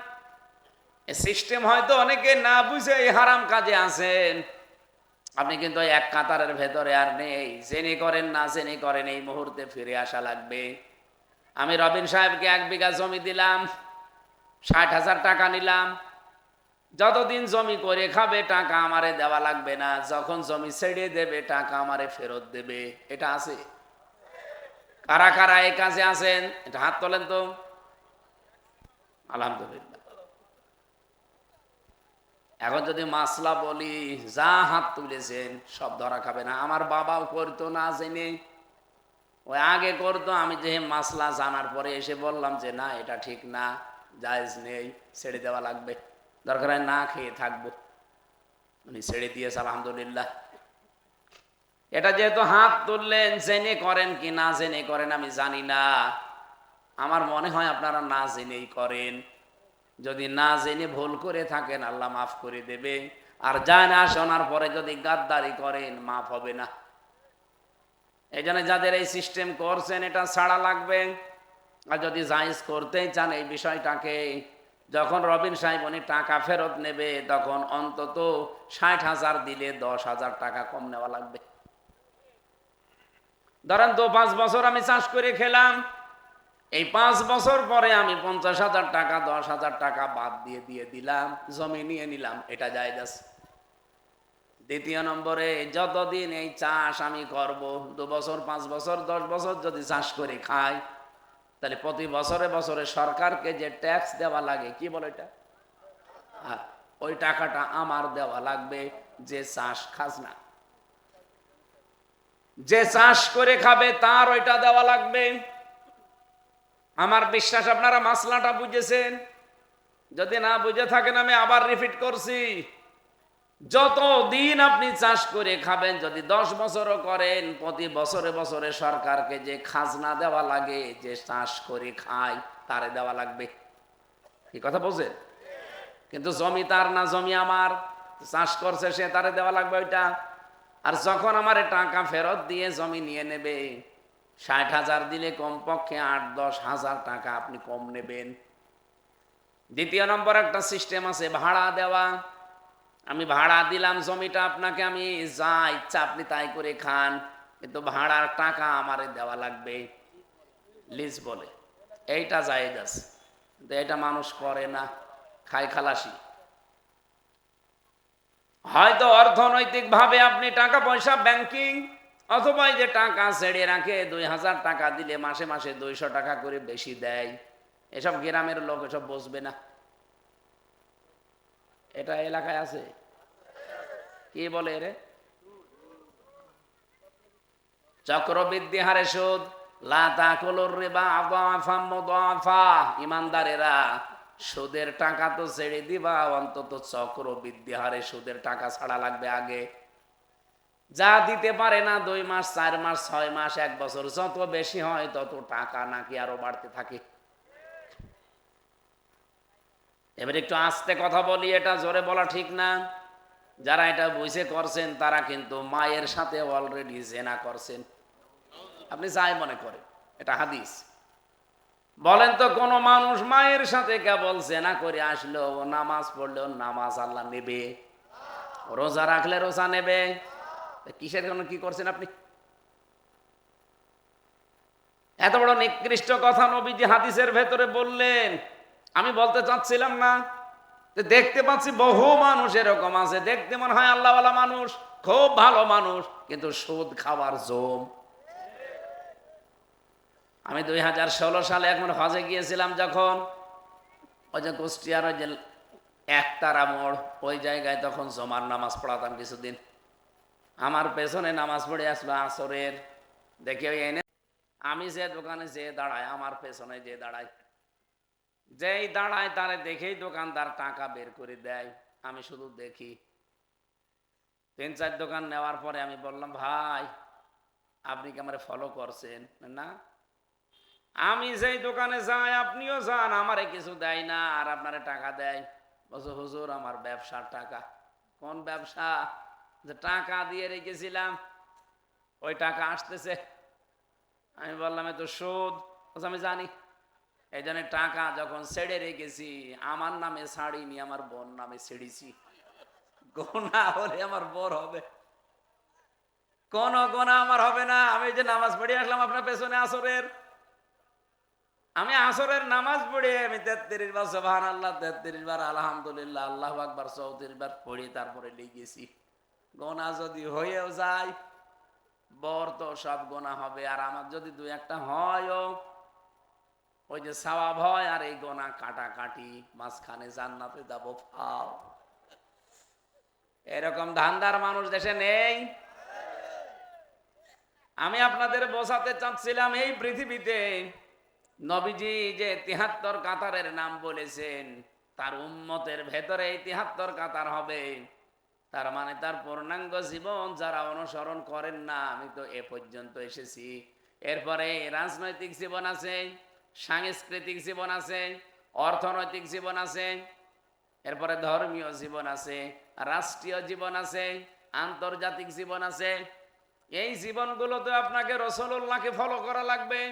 এই সিস্টেম হয়তো অনেকে না বুঝে এই হারাম কাজে আছেন। আপনি কিন্তু এক কাতারের ভেতরে আর নেই। জেনে করেন না জেনে করেন, এই মুহূর্তে ফিরে আসা লাগবে। আমি রবিন সাহেবকে 1 বিঘা জমি দিলাম, 60,000 টাকা নিলাম। যতদিন জমি করে খাবে টাকা আমারে দেওয়া লাগবে না, যখন জমি ছেড়ে দেবে টাকা আমারে ফেরত দেবে। এটা আছে? কারা কারা এই কাজে আছেন এটা হাত তোলেন তো। আলহামদুলিল্লাহ। এখন যদি মাসলা বলি, যা হাত তুলেছেন সব ধরা খাবে না। আমার বাবাও করতো না জেনে, ওই আগে করতো। আমি যে মাসলা জানার পরে এসে বললাম যে না, এটা ঠিক না, জায়েজ নেই, ছেড়ে দেওয়া লাগবে, দরকার হয় না খেয়ে থাকবো। উনি ছেড়ে দিয়েছে, আলহামদুলিল্লাহ। এটা যেহেতু হাত তুললেন, জেনে করেন কি না জেনে করেন আমি জানি না। আমার মনে হয় আপনারা না জেনেই করেন। যদি না জেনে ভুল করে থাকেন, আল্লাহ মাফ করে দেবে। আর জানা শোনার পরে যদি গাদ্দারি করেন, মাফ হবে না। এই জন্য যাদের এই সিস্টেম করছেন, এটা ছাড়া লাগবে। আর যদি জায়েজ করতেই চান এই বিষয়টাকে, যখন রবিন সাহেব উনি টাকা ফেরত নেবে, তখন অন্তত 60,000 দিলে 10,000 টাকা কম নেওয়া লাগবে। ধরেন তো 5 বছর আমি চাষ করে খেলাম, এই 5 বছর পরে আমি 50,000 টাকা 10,000 টাকা বাদ দিয়ে দিলাম, জমি নিয়ে নিলাম, এটা জায়েজ আছে। দ্বিতীয় নম্বরে, যতদিন এই চাষ আমি করব, 2 বছর 5 বছর 10 বছর যদি চাষ করে খাই, তাহলে প্রতি বছরে বছরে সরকারকে যে ট্যাক্স দেওয়া লাগে, কি বলে এটা, ওই টাকাটা আমার দেওয়া লাগবে। যে চাষ খাজনা, যে চাষ করে খাবে তার ওইটা দেওয়া লাগবে। আমার বিশ্বাস আপনারা মাসলাটা বুঝেছেন। যদি না বুঝে থাকেন, আমি আবার রিপিট করছি, যত দিন আপনি চাষ করে খাবেন, যদি 10 বছরও করেন, প্রতি বছরে বছরে সরকারকে যে খাজনা দেওয়া লাগে, যে চাষ করে খায় তারে দেওয়া লাগবে। কি কথা বলছেন? কিন্তু জমি তার না, জমি আমার, চাষ করছে সে, তারে দেওয়া লাগবে ওইটা। আর যখন আমার টাকা ফেরত দিয়ে জমি নিয়ে নেবে, 60,000 দিলে কমপক্ষে 8-10 হাজার টাকা আপনি কম নেবেন। দ্বিতীয় নম্বর একটা সিস্টেম আছে ভাড়া দেওয়া। আমি ভাড়া দিলাম জমিটা আপনাকে, আমি যা ইচ্ছা আপনি তাই করে খান, কিন্তু ভাড়ার টাকা আমারে দেওয়া লাগবে, লিজ বলে। এইটা জায়েজ আছে, কিন্তু এটা মানুষ করে না, খায় খালাসি। হয়তো অর্থনৈতিক ভাবে আপনি টাকা পয়সা ব্যাংকিং, অথবা যে টাকা ছেড়ে রাখে 2,000 টাকা দিলে মাসে মাসে 200 টাকা করে বেশি দেয়, এসব গ্রামের লোক এসব বুঝবে না। এটা এলাকায় আছে, কি বলে রে, চক্রবৃদ্ধি হারে সুদ। লা তাকুলুর রিবা আদাফাম মুদাফা। ইমানদারেরা, সুদের টাকা তো ছেড়ে দিবা, অন্তত চক্রবৃদ্ধি হারে সুদের টাকা ছাড়া লাগবে আগে। যা দিতে পারে না 2 মাস 4 মাস 6 মাস 1 বছর, যত বেশি হয় তত টাকা নাকি আরো বাড়তে থাকে। এবার একটু আস্তে কথা বলি, এটা জোরে বলা ঠিক না। যারা এটা বুঝে করছেন তারা কিন্তু মায়ের সাথে অলরেডি জেনা করছেন। আপনি যাই মনে করেন, এটা হাদিস। বলেন তো, কোন মানুষ মায়ের সাথে কেবল জেনা করে আসলো, নামাজ পড়লো নামাজ আল্লাহ নেবে, রোজা রাখলে রোজা নেবে, কিসের জন্য কি করছেন আপনি? এত বড় নিকৃষ্ট কথা নবীজি হাদিসের ভেতরে বললেন। আমি বলতে চাচ্ছিলাম না, দেখতে পাচ্ছি বহু মানুষ এরকম আছে, দেখতে মনে হয় আল্লাহওয়ালা মানুষ, খুব ভালো মানুষ, কিন্তু সুদ খাওয়ার জম। আমি 2016 সালে একবার হজে গিয়েছিলাম, যখন ওই যে কুষ্টিয়ার ওই যে একতারা মোড়, ওই জায়গায় তখন জমার নামাজ পড়াতাম কিছুদিন। আমার পেছনে নামাজ পড়ে আসলো আসরের, দেখে ওই এনে আমি যে দোকানে যে দাঁড়ায়, আমার পেছনে যে দাঁড়ায়, যেই দাঁড়ায় তারে দেখেই দোকানদার টাকা বের করে দেয়, আমি শুধু দেখি। 3-4 দোকান নেওয়ার পরে আমি বললাম, ভাই আপনি কি আমারে ফলো করছেন? না, আমি যেই দোকানে যাই আপনিও যান, আমারে কিছু দেয় না আর আপনারে টাকা দেয়। বলছো হুজুর আমার ব্যবসার টাকা। কোন ব্যবসা? যে টাকা দিয়ে রেখেছিলাম ওই টাকা আসতেছে। আমি বললাম এ তো সুদ। বলছে আমি জানি, এই জন্য টাকা যখন ছেড়ে রেখেছি আমার নামে ছাড়িনি, আমার বোন নামে ছেড়েছি। গোনা হলে আমার বর হবে, কোন গোনা আমার হবে না। আমি যে নামাজ পড়ে আসলাম আপনার পেছনে আসরের, আমি আসরের নামাজ পড়ে আমি 33 বার সুবহানাল্লাহ, 33 বার আলহামদুলিল্লাহ, আল্লাহু আকবার 34 বার পড়ে তারপরে লিখেছি। গোনা যদি হয়েও যায়, বর তো সব গোনা হবে, আর আমার যদি 2-1টা হয়ও, ওই যে সওয়াব হয়, আর এই গোনা কাটাকাটি, মাঝখানে জান্নাতে যাব পাও। এরকম ধান্দার মানুষ দেশে নেই। আমি আপনাদের বোঝাতে চাচ্ছিলাম এই পৃথিবীতে নবীজি যে 73 কাতারের নাম বলেছেন, তার উম্মতের ভেতরে 73 কাতার হবে। তার মানে তার পূর্ণাঙ্গ জীবন যারা অনুসরণ করেন না, আমি তো এ পর্যন্ত এসেছি। এরপরে রাজনৈতিক জীবন আছে, সাংস্কৃতিক জীবন আছে, অর্থনৈতিক জীবন আছে, এরপরে ধর্মীয় জীবন আছে, রাষ্ট্রীয় জীবন আছে, আন্তর্জাতিক জীবন আছে। এই জীবনগুলোতে আপনাকে রাসূলুল্লাহকে ফলো করা লাগবে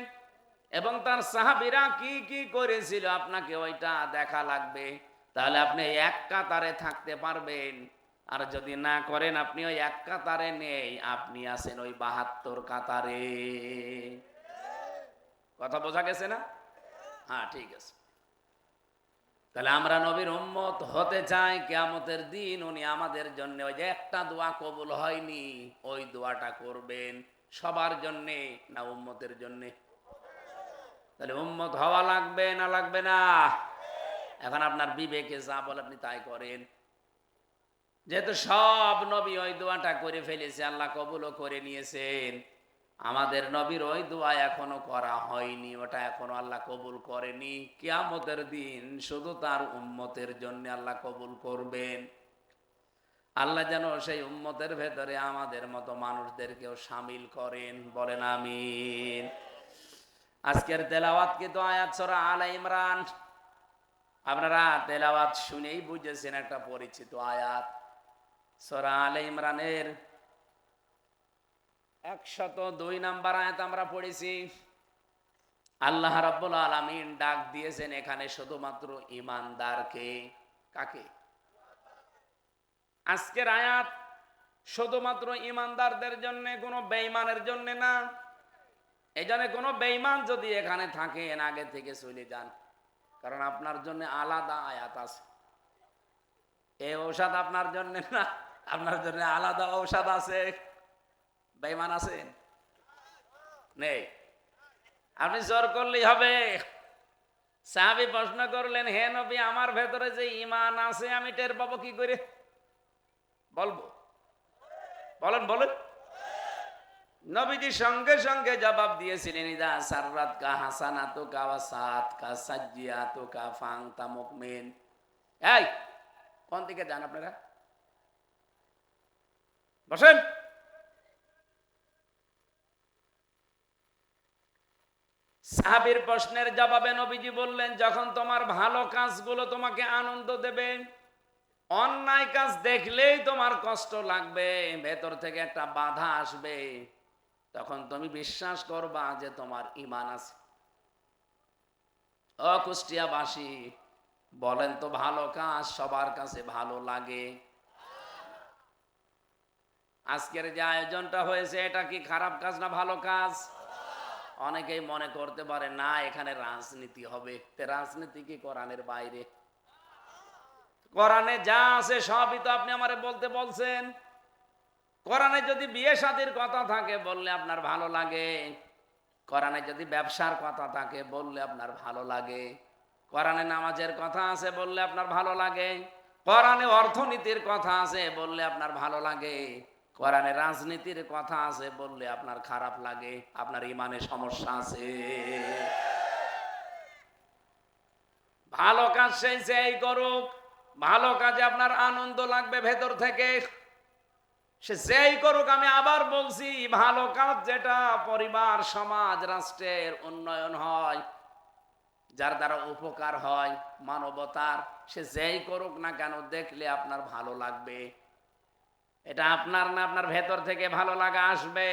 এবং তার সাহাবীরা কি কি করেছিল আপনাকে ওইটা দেখা লাগবে। তাহলে আপনি এক কাতারে থাকতে পারবেন। আর যদি না করেন, আপনি ওই এক কাতারে নেই, আপনি আছেন ওই 72 কাতারে। কথা বোঝা গেছে না? হ্যাঁ, ঠিক আছে। তাহলে আমরা নবীর উম্মত হতে চাই, কিয়ামতের দিন উনি আমাদের জন্য ওই যে একটা দোয়া কবুল হয়নি, ওই দোয়াটা করবেন। সবার জন্যে না উম্মতের জন্যে? তাহলে উম্মত হওয়া লাগবে না লাগবে না? এখন আপনার বিবেকে যা বলে আপনি তাই করেন। যেহেতু সব নবী ওই দোয়াটা করে ফেলেছে, আল্লাহ কবুলও করে নিয়েছেন, আমাদের নবীর ওই দোয়া এখনো করা হয়নি, ওটা এখনো আল্লাহ কবুল করেনি। কিয়ামতের দিন শুধু তার উম্মতের জন্য আল্লাহ কবুল করবেন। আল্লাহ যেন সেই উম্মতের ভেতরে আমাদের মতো মানুষদেরকেও শামিল করেন, বলেন আমিন। আজকের তেলাওয়াত কিন্তু আয়াত সূরা আলে ইমরান। আপনারা তেলাওয়াত শুনেই বুঝেছেন একটা পরিচিত আয়াত। সূরা আলে ইমরানের 102 নম্বর আয়াত আমরা পড়েছি। আল্লাহ রাব্বুল আলামিন ডাক দিয়েছেন এখানে শুধুমাত্র ঈমানদারকে। কাকে? আজকের আয়াত শুধুমাত্র ঈমানদারদের জন্য, কোনো বেঈমানের জন্য না। এই জন্য কোনো বেঈমান যদি এখানে থাকেন আগে থেকে চলে যান, কারণ আপনার জন্য আলাদা আয়াত আছে। এই ঔষধ আপনার জন্য না, আপনার জন্য আলাদা ঔষধ আছে। বেঈমান আছেন? নেই। আপনি জোর করলেই হবে। সাহাবী প্রশ্ন করলেন, হে নবী, আমার ভেতরে যে ঈমান আছে আমি টের পাবো কি করে? বলবো? বলেন বলেন। নবীজি সঙ্গে সঙ্গে জবাব দিয়েছিলেন, ইদা সাররাতকা হাসানাতুকা ওয়া সাআতকা সাজ্জিয়াতুকা ফানতা মুমিন। এই কোন দিকে যান আপনারা? বসেন। সাহাবীর প্রশ্নের জবাবে নবীজি বললেন, যখন তোমার ভালো কাজগুলো তোমাকে আনন্দ দেবে, অন্যায় কাজ দেখলেই তোমার কষ্ট লাগবে, ভেতর থেকে একটা বাধা আসবে, তখন তুমি বিশ্বাস করবা যে তোমার ঈমান আছে। ও কুষ্টিয়াবাসী, বলেন তো ভালো কাজ সবার কাছে ভালো লাগে? আজকের যে আয়োজনটা হয়েছে এটা কি খারাপ কাজ না ভালো কাজ? অনেকেই মনে করতে পারে না এখানে রাজনীতি হবে। রাজনীতি কি কোরআনের বাইরে? কোরআনে যা আছে সবই তো আপনি আমারে বলতে বলছেন। কোরআনে যদি বিয়ে শাদীর কথা থাকে বললে আপনার ভালো লাগে, কোরআনে যদি ব্যবসার কথা থাকে বললে আপনার ভালো লাগে, কোরআনে নামাজের কথা আছে বললে আপনার ভালো লাগে, কোরআনে অর্থনীতির কথা আছে বললে আপনার ভালো লাগে, কোরআনে রাজনীতির কথা আছে বললে আপনার খারাপ লাগে, আপনার ঈমানে সমস্যা আছে। ভালো কাজ সেই যেই করুক, ভালো কাজে আপনার আনন্দ লাগবে ভেতর থেকে, সে যেই করুক। আমি আবার বলছি, ভালো কাজ যেটা পরিবার, সমাজ, রাষ্ট্রের উন্নয়ন হয়, যার দ্বারা উপকার হয় মানবতার, সে যেই করুক না কেন দেখলে আপনার ভালো লাগবে। এটা আপনার না, আপনার ভেতর থেকে ভালো লাগা আসবে,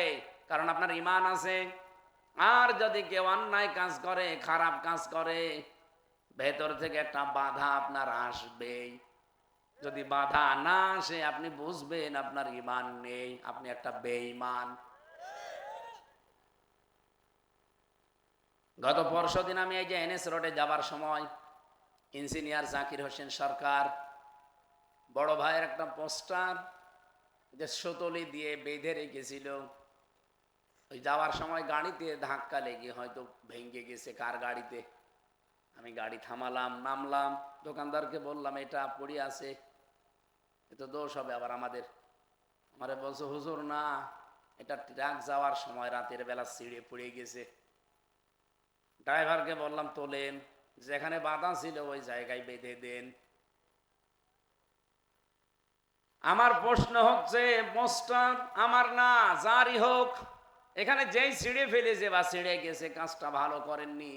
কারণ আপনার ঈমান আছে। আর যদি কেউ অন্যায় কাজ করে, খারাপ কাজ করে, ভেতর থেকে একটা বাধা আপনার আসবেই। যদি বাধা না আসে, আপনি বুঝবেন আপনার ঈমান নেই, আপনি একটা বেঈমান। গত পরশুদিন আমি এই যে এনএস রোডে যাবার সময় ইঞ্জিনিয়ার জাকির হোসেন সরকার বড় ভাইয়ের একটা পোস্টার যে সুতলি দিয়ে বেঁধে রেখেছিল, ওই যাওয়ার সময় গাড়িতে ধাক্কা লেগে হয়তো ভেঙে গেছে কার গাড়িতে। আমি গাড়ি থামালাম, নামলাম, দোকানদারকে বললাম এটা পড়ে আছে, এ তো দোষ হবে আবার আমাদের। আমারে বলছে হুজুর না, এটা ট্রাক যাওয়ার সময় রাতের বেলা ছিঁড়ে পড়ে গেছে। ড্রাইভারকে বললাম তোলেন, যেখানে বাধা ছিল ওই জায়গায় বেঁধে দেন। আমার প্রশ্ন হচ্ছে, পোস্টার আমার না, যারই হোক, এখানে যেই ছিঁড়ে ফেলেছে বা ছিঁড়ে গেছে, কাজটা ভালো করেননি।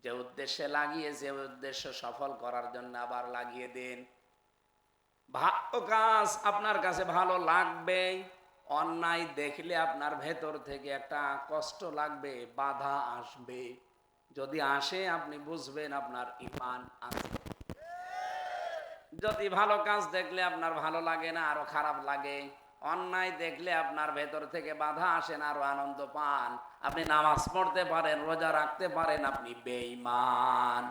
যে উদ্দেশ্যে লাগিয়েছে ওই উদ্দেশ্য সফল করার জন্য আবার লাগিয়ে দেন। ভালো কাজ আপনার কাছে ভালো লাগবে, অন্যায় দেখলে আপনার ভেতর থেকে একটা কষ্ট লাগবে, বাধা আসবে। যদি আসে আপনি বুঝবেন আপনার ঈমান আছে। যদি ভালো কাজ দেখলে আপনার ভালো লাগে না, আরো খারাপ লাগে। অন্যায় দেখলে আপনার ভেতর থেকে বাধা আসেন, আরো আনন্দ পান। আপনি নামাজ পড়তে পারেন, রোজা রাখতে পারেন, আপনি বেঈমান।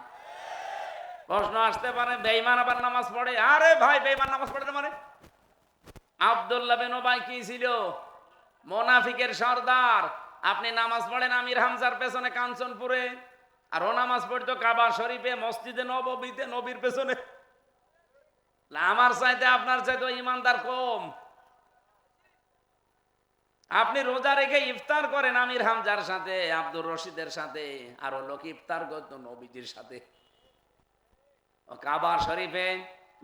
প্রশ্ন আসতে পারে, বেঈমান আবার নামাজ পড়ে? আরে ভাই, বেঈমান নামাজ পড়ে না মানে? আব্দুল্লাহ বিন উবাই কি ছিল? মুনাফিকের সর্দার। আপনি নামাজ পড়েন আমির হামজার পেছনে কাঞ্চনপুরে, আর ও নামাজ পড়তো কাবা শরীফে, মসজিদে নববীতে, নবীর পেছনে। আমার চাইতে আপনার চাইতে ইমানদার কম। আপনি রোজা রেখে ইফতার করেন আমির হামজার সাথে, আব্দুর রশিদের সাথে, আর ও লোক ইফতার করতো নবীজির সাথে। ও কাবা শরীফে,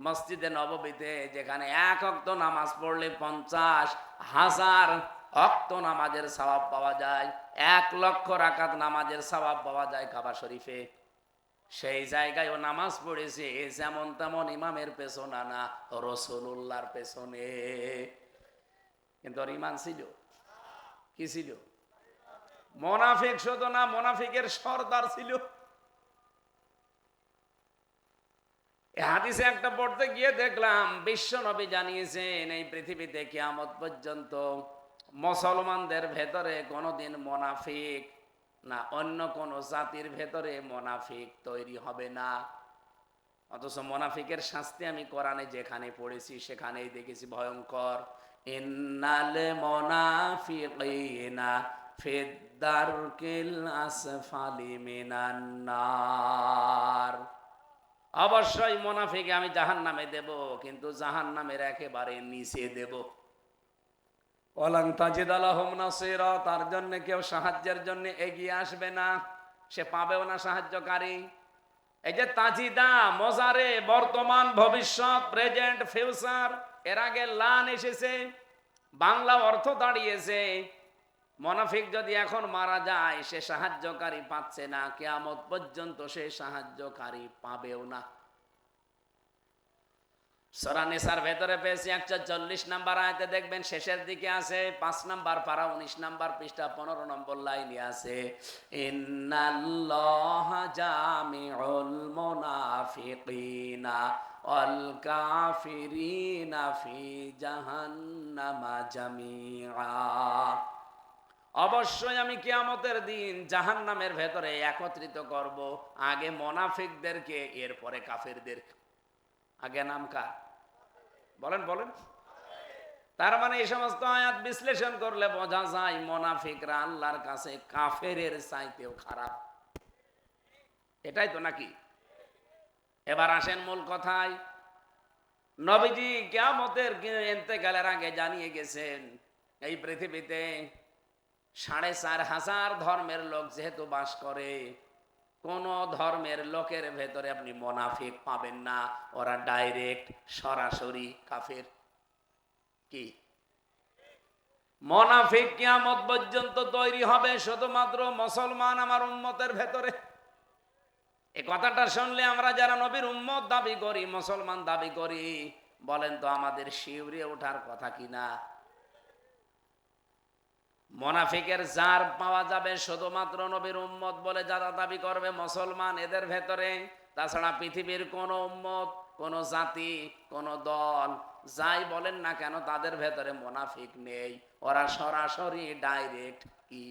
মসজিদে নববীতে, যেখানে এক ওয়াক্ত নামাজ পড়লে 50,000 ওয়াক্ত নামাজের সওয়াব পাওয়া যায়, 1,00,000 রাকাত নামাজের সওয়াব পাওয়া যায় কাবা শরীফে। সেই জায়গায় ও নামাজ পড়েছে যেমন তেমন ইমামের পেছনে না, রাসূলুল্লাহর পেছনে। কিন্তু ওর ঈমান ছিল কি? ছিল মুনাফিক শুধু না, মুনাফিকের সর্দার ছিল। হাদিসে একটা পড়তে গিয়ে দেখলাম বিশ্ব নবী জানিয়েছেন এই পৃথিবীতে কিয়ামত পর্যন্ত মুসলমানদের ভেতরে কোনোদিন মুনাফিক না অন্য কোন জাতির ভেতরে মুনাফিক তৈরি হবে না। অথচ মুনাফিকের শাস্তি আমি কোরআনে যেখানে পড়েছি সেখানেই দেখেছি ভয়ঙ্কর। ইন্নাল মুনাফিকিনা ফিদ দারকিল আসফালি মিনান নার। অবশ্যই মুনাফিকে আমি জাহান্নামে দেব, কিন্তু জাহান্নামের একেবারে নিচে দেব। ওয়ালান তাজিদ লাহুম নাসীরা, তার জন্য কেউ সাহায্যের জন্য এগিয়ে আসবে না, সে পাবেও না সাহায্যকারী। এই যে তাজিদা, মজারে, বর্তমান, ভবিষ্যৎ, প্রেজেন্ট, ফিউচার, এর আগে লান এসেছে, বাংলা অর্থ দাঁড়িয়েছে। মুনাফিক যদি এখন মারা যায়, সে সাহায্যকারী পাচ্ছে না, কিয়ামত পর্যন্ত সে সাহায্যকারী পাবেও না। সূরা নিসার ভেতরে পেয়েছি 140 নাম্বার আয়াতে, দেখবেন শেষের দিকে আছে 5 নাম্বার পারা 19 নাম্বার পৃষ্ঠা 15 নম্বর লাইনে আছে, ইন্নাল্লাহা জামিউল মুনাফিকিনা ওয়াল কাফিরিনা ফি জাহান্নামা জামিআ। অবশ্যই আমি কিয়ামতের দিন জাহান্নামের ভেতরে একত্রিত করব, আগে মুনাফিকদেরকে, এরপরে কাফেরদের। আগে নাম কার? বলেন বলেন। তার মানে এই সমস্ত আয়াত বিশ্লেষণ করলে বোঝা যায় মুনাফিকরা আল্লাহর কাছে কাফেরের চাইতেও খারাপ। এটাই তো নাকি? এবার আসেন মূল কথায়। নবীজি কিয়ামতের ইন্তেকালের আগে জানিয়ে গেছেন এই পৃথিবীতে 4,500 ধর্মের লোক যেহেতু বাস করে, কোন ধর্মের লোকের ভেতরে আপনি মোনাফিক পাবেন না, ওরা ডাইরেক্ট সরাসরি কাফের। কি মোনাফিক কিয়ামত পর্যন্ত তৈরি হবে শুধুমাত্র মুসলমান আমার উম্মতের ভেতরে। এই কথাটা শুনলে আমরা যারা নবীর উম্মত দাবি করি, মুসলমান দাবি করি, বলেন তো আমাদের শিউরে ওঠার কথা কিনা? মোনাফিকের জার পাওয়া যাবে শুধুমাত্র নবীর উম্মত বলে যারা দাবি করবে মুসলমান, এদের ভেতরে। তাছাড়া পৃথিবীর কোন উম্মত, কোন জাতি, কোন দল যাই বলেন না কেন তাদের ভেতরে মোনাফিক নেই, ওরা সরাসরি ডাইরেক্ট কি।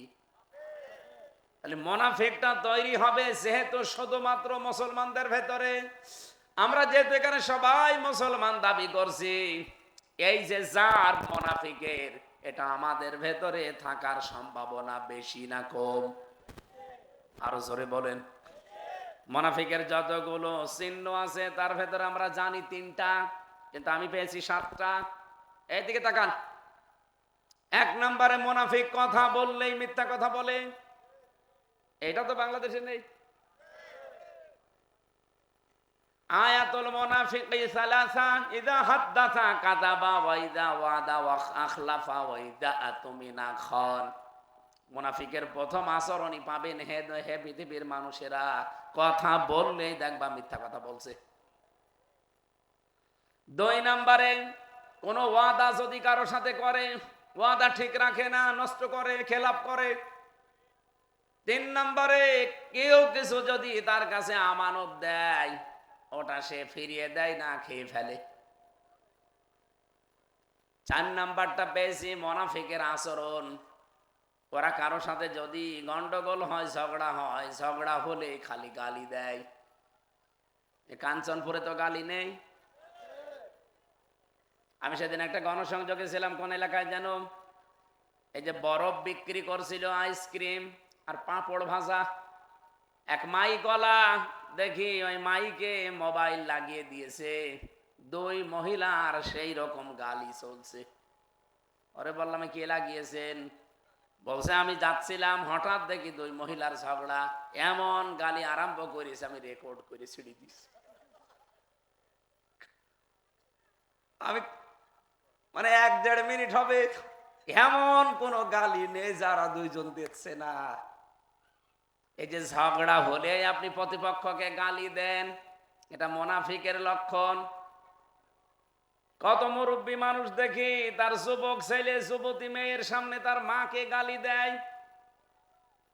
তাহলে মোনাফিকটা তৈরি হবে যেহেতু শুধুমাত্র মুসলমানদের ভেতরে। আমরা যেহেতু এখানে সবাই মুসলমান দাবি করছি, এই যে জার মোনাফিকের, এটা আমাদের ভেতরে থাকার সম্ভাবনা বেশি না কম? আরো জোরে বলেন। মুনাফিকের যতগুলো চিহ্ন আছে তার ভেতরে আমরা জানি 3টা, কিন্তু আমি পেয়েছি 7টা। এইদিকে তাকান। 1 নম্বরে মুনাফিক কথা বললেই মিথ্যা কথা বলে। এটা তো বাংলাদেশে নেই। আয়াতুল মুনাফিকি সালাসা, ইযা হাদ্দাসা কাযাবা ওয়া ইযা ওয়াদা ওয়া আখলাফা ওয়া ইযা আতুমিনা খান। মুনাফিকের প্রথম আচরণই পাবেন হে পৃথিবীর মানুষেরা, কথা বললেই দেখবা মিথ্যা কথা বলছে। 2 নম্বরে কোন ওয়াদা যদি কারোর সাথে করে, ওয়াদা ঠিক রাখে না, নষ্ট করে, খেলাপ করে। 3 নম্বরে কেউ কিছু যদি তার কাছে আমানত দেয়, ওটা সে ফিরিয়ে দেয় না, খেয়ে ফেলে। 4 নাম্বারটা পেয়েছি মুনাফিকের আচরণ। ওরা কারোর সাথে যদি গন্ডগোল হয়, ঝগড়া হয়, ঝগড়া হলে খালি গালি দেয়। কাঞ্চনপুরে তো গালি নেই। আমি সেদিন একটা গণসংযোগে ছিলাম, কোন এলাকায় যেন, এই যে বরফ বিক্রি করছিল, আইসক্রিম আর পাঁপড় ভাজা। এক মাইকওয়ালা দেখি ওই মাইকে মোবাইল লাগিয়ে দিয়েছে, 2 মহিলার সেই রকম গালি চলছে। ওরে বললাম কে লাগিয়েছেন? বলছে আমি যাচ্ছিলাম, হঠাৎ দেখি 2 মহিলার ঝগড়া, এমন গালি আরম্ভ করেছে, আমি রেকর্ড করে ছিড়ে দিচ্ছি। আমি মানে 1-1.5 মিনিট হবে, এমন কোন গালি নেই যারা 2 জন দেখছে না। এই যে ঝগড়া হলে আপনি প্রতিপক্ষকে গালি দেন, এটা মুনাফিকের লক্ষণ। কত মুরব্বী মানুষ দেখি তার যুবক ছেলে যুবতী মেয়ের সামনে তার মাকে গালি দেয়।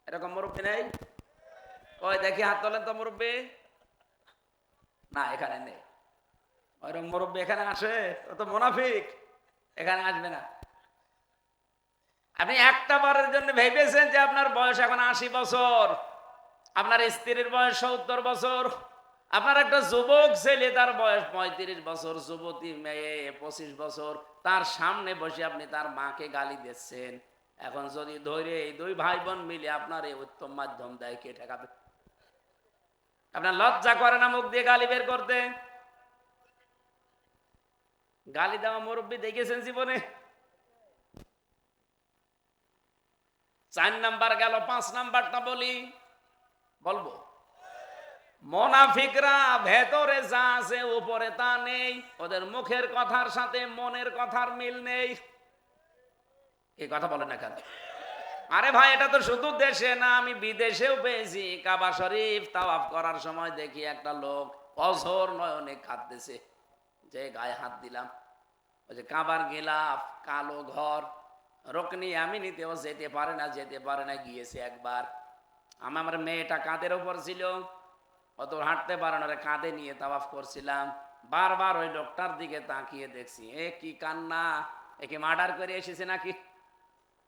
এরকম মুরব্বী নেই? ওই দেখি হাত তোলেন তো মুরব্বী। না, এখানে নেই। ওইরকম মুরব্বী এখানে আসে? ও তো মুনাফিক, এখানে আসবে না। আপনি একটা বারের জন্য ভেবেছেন যে আপনার বয়স এখন 80 বছর, আপনার স্ত্রীর বয়স 70 বছর, আপনার একটা যুবক ছেলে তার বয়স 35 বছর, যুবতী মেয়ে 25 বছর, তার সামনে বসে আপনি তার মাকে গালি দিচ্ছেন। এখন যদি ধরে এই 2 ভাই বোন মিলে আপনার এই উত্তম মাধ্যম দেয়, কে ঠেকাবে? আপনার লজ্জা করে না মুখ দিয়ে গালি বের করতে? গালি দেওয়া মুরব্বী দেখেছেন জীবনে? 4 নাম্বার গেল। 5 নাম্বারটা বলবো। মুনাফিকরা ভেতরে যা আছে উপরে তা নেই, ওদের মুখের কথার সাথে মনের কথার মিল নেই। এই কথা বলেন না কেন? আরে ভাই, এটা তো শুধু দেশে না, আমি বিদেশেও পেয়েছি। কাবা শরীফ তাওয়াফ করার সময় দেখি একটা লোক অঝোর নয়নে কাঁদতেছে, যে গায়ে হাত দিলাম। ওই যে কাবার গিলাফ, কালো ঘর, রকনি আমিনিতেও যেতে পারে না, গিয়েছে একবার। আমার মেয়েটা কাঁধের উপর ছিল, অত হাঁটতে পারে না, কাঁধে নিয়ে তাওয়াফ করছিলাম। বারবার ওই লোকটার দিকে তাকিয়ে দেখছি, এ কি কান্না, একে মার্ডার করে এসেছে নাকি?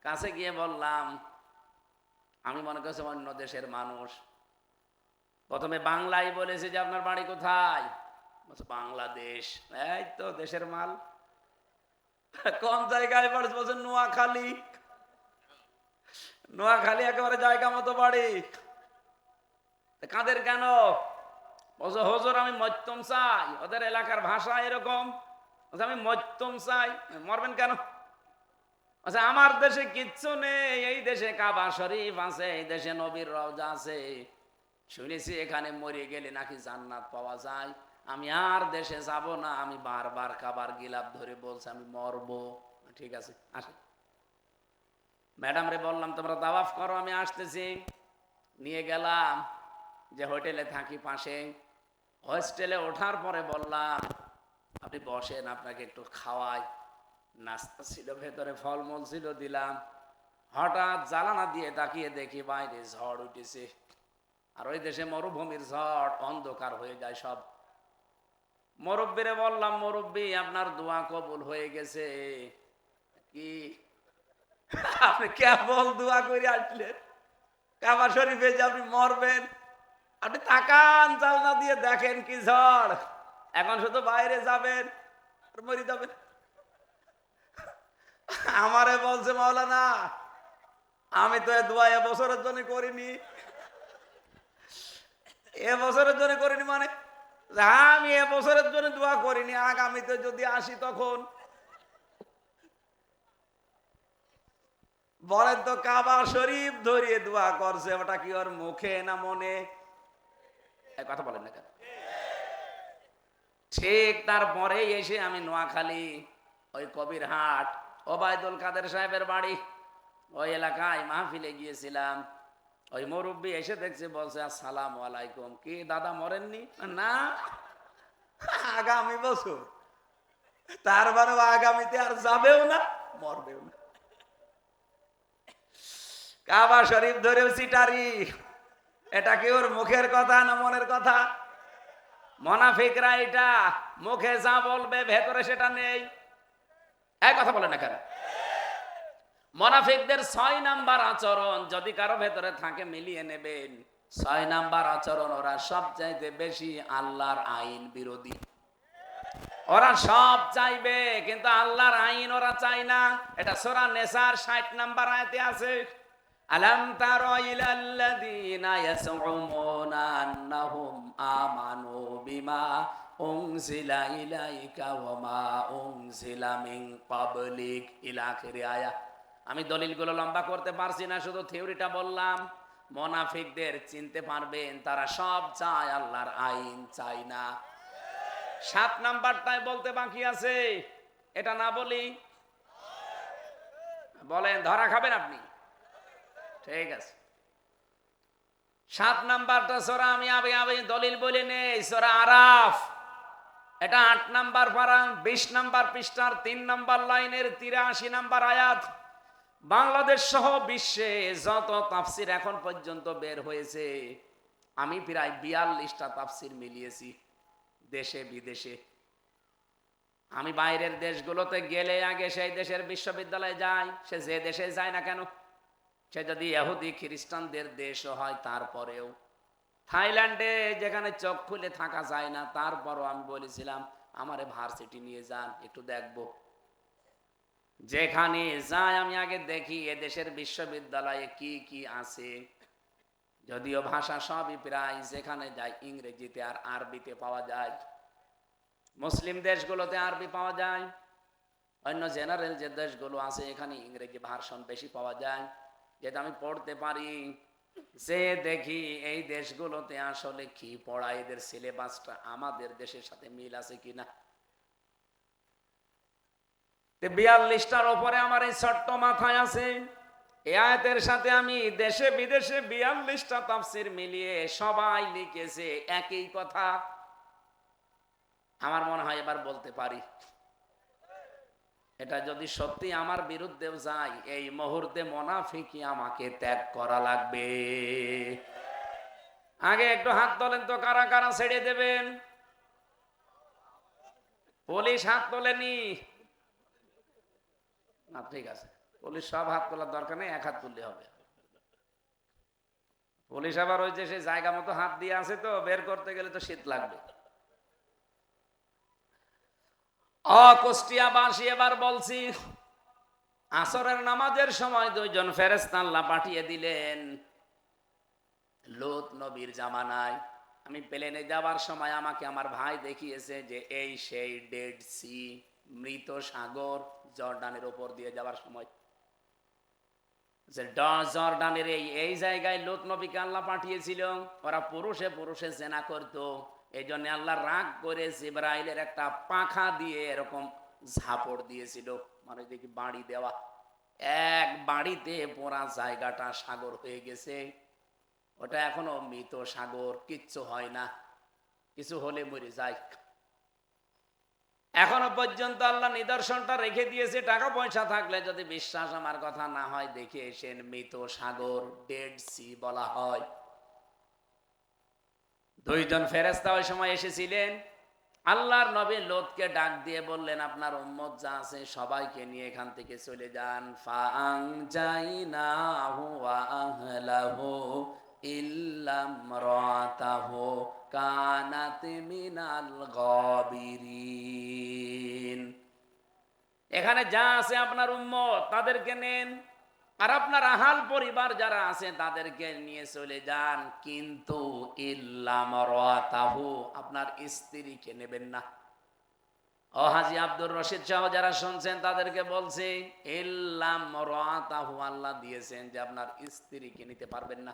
কাছে গিয়ে বললাম, আমি মনে করছি অন্য দেশের মানুষ। প্রথমে বাংলায় বলেছে যে আপনার বাড়ি কোথায়? বাংলাদেশ। এই তো দেশের মাল। কোন জায়গায় বাড়ি? বলছে নোয়াখালী। নোয়াখালী একেবারে জায়গা মতো বাড়ি। কাদের কেন? বলছে হুজুর আমি মধ্যম চাই। ওদের এলাকার ভাষা এরকম, আমি মধ্যম চাই। মরবেন কেন? আচ্ছা, আমার দেশে কিচ্ছু নেই, এই দেশে কাবা শরীফ আছে, এই দেশে নবীর রওজা আছে, শুনেছি এখানে মরে গেলে নাকি জান্নাত পাওয়া যায়। আমি আর দেশে যাব না। আমি বারবার কাবার গিলাপ ধরে বলছি আমি মরবো। ঠিক আছে আসে। ম্যাডাম রে বললাম তোমরা তাওয়াফ করো, আমি আসতেছি। নিয়ে গেলাম যে হোটেলে থাকি পাশে। হোস্টেলে ওঠার পরে বললাম আপনি বসেন, আপনাকে একটু খাওয়াই। নাস্তা ছিল, ভেতরে ফলমূল ছিল, দিলাম। হঠাৎ জানালা দিয়ে তাকিয়ে দেখি বাইরে ঝড় উঠেছে। আর ওই দেশে মরুভূমির ঝড়, অন্ধকার হয়ে যায় সব। মুরব্বিরে বললাম মুরব্বি আপনার দোয়া কবুল হয়ে গেছে। কি আপনি কেবল দোয়া করে আসলেন, কাবা শরীফে যে আপনি মরবেন, আপনি তাকান জানলা দিয়ে দেখেন কি ঝড়। এখন শুধু বাইরে যাবেন আর মরে যাবেন। আমারে বলছে মাওলানা আমি তো দোয়া এবছরের জন্য করিনি। এবছরের জন্য করিনি মানে আমি এবছরের জন্য দোয়া করিনি, আগামীতে যদি আসি তখন। বলেন তো কাবা শরীফ ধরিয়ে দোয়া করছে, ওটা কি ওর মুখে না মনে? কথা বলেন না কেন? ঠিক তারপরে এসে আমি নোয়াখালী ওই কবিরহাট ওবায়দুল কাদের সাহেবের বাড়ি ওই এলাকায় মাহফিলে গিয়েছিলাম। ওই মুরব্বী এসে দেখছে, বলছে আসসালামু আলাইকুম। কি দাদা মরেননি? না, আগামী বছর। তার মানে আগামীতে আর যাবেও না, মরবেও না। কাবা শরীফ ধরেও সিটারি। এটা কি ওর মুখের কথা না মনের কথা? মুনাফিকরা এটা মুখে যা বলবে ভেতরে সেটা নেই। এক কথা বলে না কেন? মুনাফিকদের 6 নাম্বার আচরণ যদি কারো ভেতরে থাকে মিলিয়ে নেবেন। 6 নাম্বার আচরণ, ওরা সবচাইতে বেশি আল্লাহর আইন বিরোধী। ওরা সব চাইবে কিন্তু আল্লাহর আইন ওরা চায় না। এটা সূরা নেসার 60 নাম্বার আয়াতে আছে। আলাম তারা ইলাল্লাযীনা ইয়াসউমুনা আন্নাহুম আমানু বিমা উনজিলা ইলাইকা ওয়া মা উনজিলা মিন ক্বাবলিক ইলা আখির আয়াত। আমি দলিলগুলো লম্বা করতে পারছি না, শুধু থিওরিটা বললাম। মুনাফিকদের চিনতে পারবেন, তারা সব চায়, আল্লাহর আইন চায় না। 7 নাম্বারটাই বলতে বাকি আছে, এটা না বলি বলেন ধরা খাবেন আপনি? ঠিক আছে। 7 নাম্বারটা সূরা আমি আবে দলিল বলে নেই, সূরা আরাফ। এটা 8 নাম্বার পারা, 20 নাম্বার পৃষ্ঠার 3 নাম্বার লাইনের 83 নাম্বার আয়াত। বাংলাদেশ সহ বিশ্বে যত তাফসির এখন পর্যন্ত বের হয়েছে, আমি প্রায় 42টা তাফসির মিলিয়েছি দেশে বিদেশে। আমি বাইরের দেশগুলোতে গেলে আগে সেই দেশের বিশ্ববিদ্যালয়ে যাই। সে যে দেশে যায় না কেন, সে যদি ইহুদি খ্রিস্টানদের দেশও হয় তারপরেও। থাইল্যান্ডে যেখানে চোখ খুলে থাকা যায় না, তারপরও আমি বলেছিলাম আমারে ভার্সিটি নিয়ে যান, একটু দেখবো। যেখানে যাই আমি আগে দেখি এ দেশের বিশ্ববিদ্যালয়ে কি কি আছে। যদিও ভাষা সবই প্রায় যেখানে যাই ইংরেজিতে আর আরবিতে পাওয়া যায়। মুসলিম দেশগুলোতে আরবি পাওয়া যায়, অন্য জেনারেল যে দেশগুলো আছে এখানে ইংরেজি ভার্সন বেশি পাওয়া যায়, যেটা আমি পড়তে পারি। যে দেখি এই দেশগুলোতে আসলে কি পড়ায়, এদের সিলেবাসটা আমাদের দেশের সাথে মিল আছে কিনা। 42টার উপরে আমার এই ছোট্ট মাথায় আছে। এই আয়াতের সাথে আমি দেশে বিদেশে 42টা তাফসির মিলিয়ে সবাই লিখেছে একই কথা। আমার মনে হয় এবার বলতে পারি, এটা যদি সত্যি আমার বিরুদ্ধেও যায়, এই মুহূর্তে মুনাফিকি আমাকে ত্যাগ করা লাগবে। আগে একটু হাত তোলেন তো, কারা কারা ছেড়ে দেবেন? পুলিশ হাত তোলেনি না? ঠিক আছে, পুলিশ সব হাত তোলার দরকার নেই, 1 হাত তুললে হবে। পুলিশ আবার ওই যে সে জায়গা মতো হাত দিয়ে আছে, তো বের করতে গেলে তো শীত লাগবে। কুষ্টিয়াবাসী এবার বলছি, আসরের নামাজের সময় 2 জন ফেরেশতা আল্লাহ পাঠিয়ে দিলেন লূত নবীর জামানায়। আমি প্লেনে যাওয়ার সময় আমাকে আমার ভাই দেখিয়েছে যে এই সেই ডেড সি, মৃত সাগর, জর্ডানের উপর দিয়ে যাওয়ার সময়। যে জর্ডানের এই জায়গায় লূত নবীকে আল্লাহ পাঠিয়েছিল, ওরা পুরুষে পুরুষে জেনা করতো। এই জন্য আল্লাহ রাগ করে জিবরাইলের একটা পাখা দিয়ে এরকম ঝাপড় দিয়েছিল, মানে দেখি বাড়ি দেওয়া, এক বাড়িতে পুরা জায়গাটা সাগর হয়ে গেছে। ওটা এখনো মৃত সাগর, কিচ্ছু হয় না, কিছু হলে মরে যায়। এখনো পর্যন্ত আল্লাহ নিদর্শনটা রেখে দিয়েছে। টাকা পয়সা থাকলে যদি বিশ্বাস আমার কথা না হয় দেখে এসেন, মৃত সাগর, ডেড সি বলা হয়। দুইজন ফেরেশতা ওই সময় এসেছিলেন। আল্লাহর নবী লোতকে ডাক দিয়ে বললেন, আপনার উম্মত যা আছে সবাইকে নিয়ে এখান থেকে চলে যান। ফাআনজাইনাহু ওয়া আহলাহু ইল্লা ইমরাতাহু কানাত মিনাল গাবিরিন। এখানে যা আছে আপনার উম্মত তাদেরকে নেন, আর আপনার আহাল পরিবার যারা আছে তাদেরকে নিয়ে চলে যান, কিন্তু ইল্লা ইমরাতাহু, আপনার স্ত্রীকে নেবেন না। ও হাজী আব্দুর রশিদ সহ যারা শুনছেন তাদেরকে বলছে, ইল্লা ইমরাতাহু আল্লাহ দিয়েছেন যে আপনার স্ত্রীকে নিতে পারবেন না।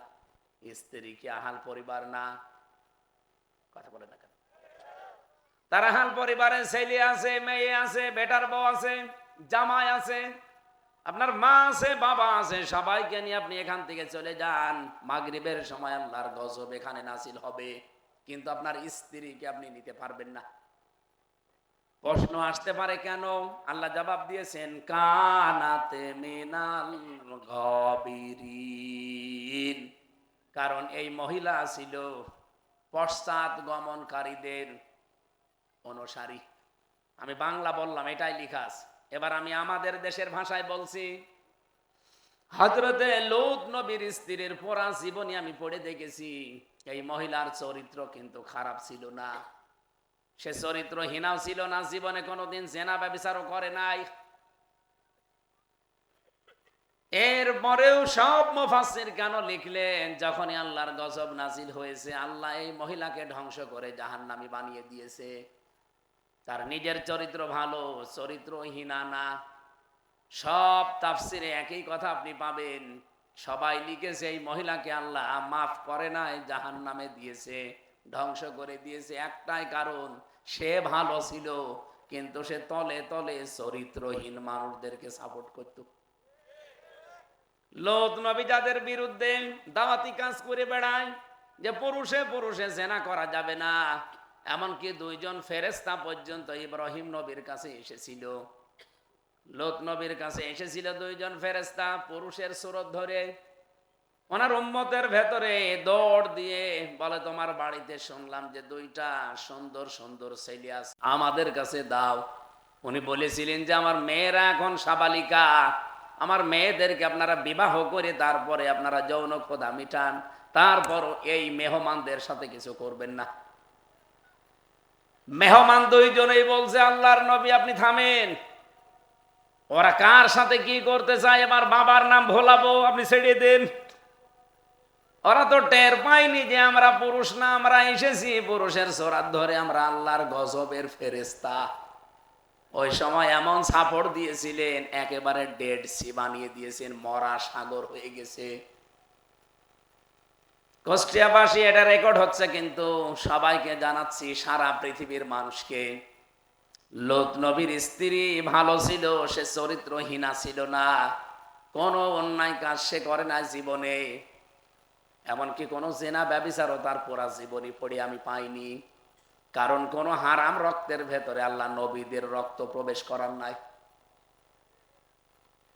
স্ত্রী কি আহাল পরিবার না? কথা বলে না কেন? তার আহাল পরিবারে ছেলে আছে, মেয়ে আছে, বেটার বউ আছে, জামাই আছে, আপনার মা আছে, বাবা আছে, সবাইকে নিয়ে আপনি এখান থেকে চলে যান। মাগরিবের সময় আল্লাহর গজব এখানে নাজিল হবে, কিন্তু আপনার স্ত্রীকে আপনি নিতে পারবেন না। প্রশ্ন আসতে পারে কেন? আল্লাহ জবাব দিয়েছেন, কানাতে মিনাল গাবিরিন, কারণ এই মহিলা ছিল পশ্চাৎ গমনকারীদের অনুসারী। আমি বাংলা বললাম, এটাই লেখা আছে। এবার আমি আমাদের দেশের ভাষায় বলছি। হযরতে লূত নবীর স্ত্রীর পুরা জীবনী আমি পড়ে দেখেছি। এই মহিলার চরিত্র কিন্তু খারাপ ছিল না, সে চরিত্রহীনাও ছিল না, জীবনে কোনোদিন জেনা ব্যভিচারও করে নাই। এরপরেও সব মুফাসসির কেন লিখলেন, যখনই আল্লাহর গজব নাজিল হয়েছে আল্লাহ এই মহিলাকে ধ্বংস করে জাহান্নামী বানিয়ে দিয়েছে। তার নিজের চরিত্র ভালো, চরিত্রহীনা না। সব তাফসিরে একই কথা আপনি পাবেন, সবাই লিখেছে এই মহিলাকে আল্লাহ মাফ করে নাই, জাহান্নামে দিয়েছে, ধ্বংস করে দিয়েছে। একটাই কারণ, সে ভালো ছিল, কিন্তু সে তলে তলে চরিত্রহীন মানুষদেরকে সাপোর্ট করত। লূত নবী যাদের বিরুদ্ধে দাওয়াতি কাজ করে বেড়ায় যে পুরুষে পুরুষে জেনা করা যাবে না, এমনকি দুইজন ফেরেশতা পর্যন্ত ইব্রাহিম নবীর কাছে এসেছিল। লূত নবীর কাছে এসেছিল দুইজন ফেরেশতা পুরুষের সুরত ধরে। ওনার উম্মতের ভেতরে দৌড় দিয়ে বলে, তোমার বাড়িতে শুনলাম যে দুইটা সুন্দর সুন্দর ছেলে আছে, আমাদের কাছে দাও। উনি বলেছিলেন যে আমার মেয়েরা এখন সাবালিকা, আমার মেয়েদেরকে আপনারা বিবাহ করে তারপরে আপনারা যৌন ক্ষুধা মিটান, তারপর এই মেহমানদের সাথে কিছু করবেন না। মেহমান দুইজনেই বলছে, আল্লাহর নবী আপনি থামেন, ওরা কার সাথে কি করতে চায়, এবার বাবার নাম ভোলাবো, আপনি ছেড়ে দেন। ওরা তো টের পায়নি যে আমরা পুরুষ না, আমরা এসেছি পুরুষের সোরাত ধরে, আমরা আল্লাহর গজবের ফেরেশতা। ওই সময় এমন সাপোর্ট দিয়েছিলেন, একেবারে ডেড সি বানিয়ে দিয়েছেন, মরা সাগর হয়ে গেছে। কুষ্টিয়াবাসী এটা রেকর্ড হচ্ছে, কিন্তু সবাইকে জানাচ্ছি, সারা পৃথিবীর মানুষকে, লূত নবীর স্ত্রী ভালো ছিল, সে চরিত্রহীনা ছিল না, কোনো অন্যায় কাজ সে করে না জীবনে, এমনকি কোনো জেনা ব্যভিচারও তার পুরা জীবনী পড়ে আমি পাইনি। কারণ কোন হারাম রক্তের ভেতরে আল্লাহ নবীদের রক্ত প্রবেশ করার নাই।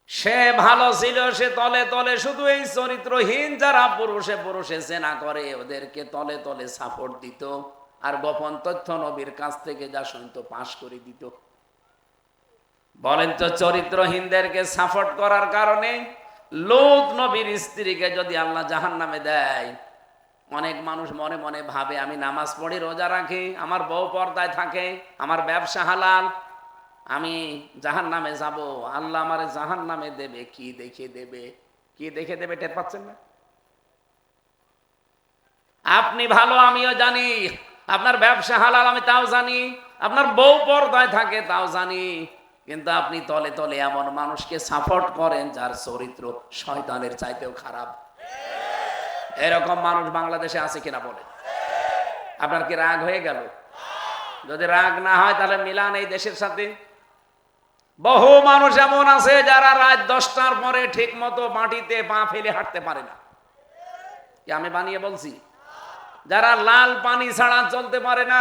সে ভালো ছিল, সে তলে তলে শুধু এই চরিত্রহীন যারা পুরুষে পুরুষে জেনা করে ওদেরকে তলে তলে সাপোর্ট দিত, আর গোপন তথ্য নবীর কাছ থেকে যা শুনতো পাশ করে দিত। বলেন তো, চরিত্রহীনদেরকে সাপোর্ট করার কারণে লূত নবীর স্ত্রীকে যদি আল্লাহ জাহান্নামে দেয়, অনেক মানুষ মনে মনে ভাবে আমি নামাজ পড়ি, রোজা রাখি, আমার বউ পর্দায় থাকে, আমার ব্যবসা হালাল, আমি জাহান্নামে যাব, আল্লাহ আমার জাহান্নামে দেবে। কি দেখে দেবে? কি দেখে দেবে টের পাচ্ছেন না? আপনি ভালো, আমিও জানি, আপনার ব্যবসা হালাল আমি তাও জানি, আপনার বউ পর্দায় থাকে তাও জানি, কিন্তু আপনি তলে তলে এমন মানুষকে সাপোর্ট করেন যার চরিত্র শয়তানের চাইতেও খারাপ। এরকম মানুষ বাংলাদেশে আছে কিনা বলে? আপনার কি রাগ হয়ে গেল? যদি রাগ না হয় তাহলে মিলান এই দেশের সাথে। বহু মানুষ এমন আছে যারা রাত 10টার পরে ঠিক মতো মাটিতে পা ফেলে হাঁটতে পারে না। কি আমি বানিয়ে বলছি? যারা লাল পানি ছাড়া চলতে পারে না।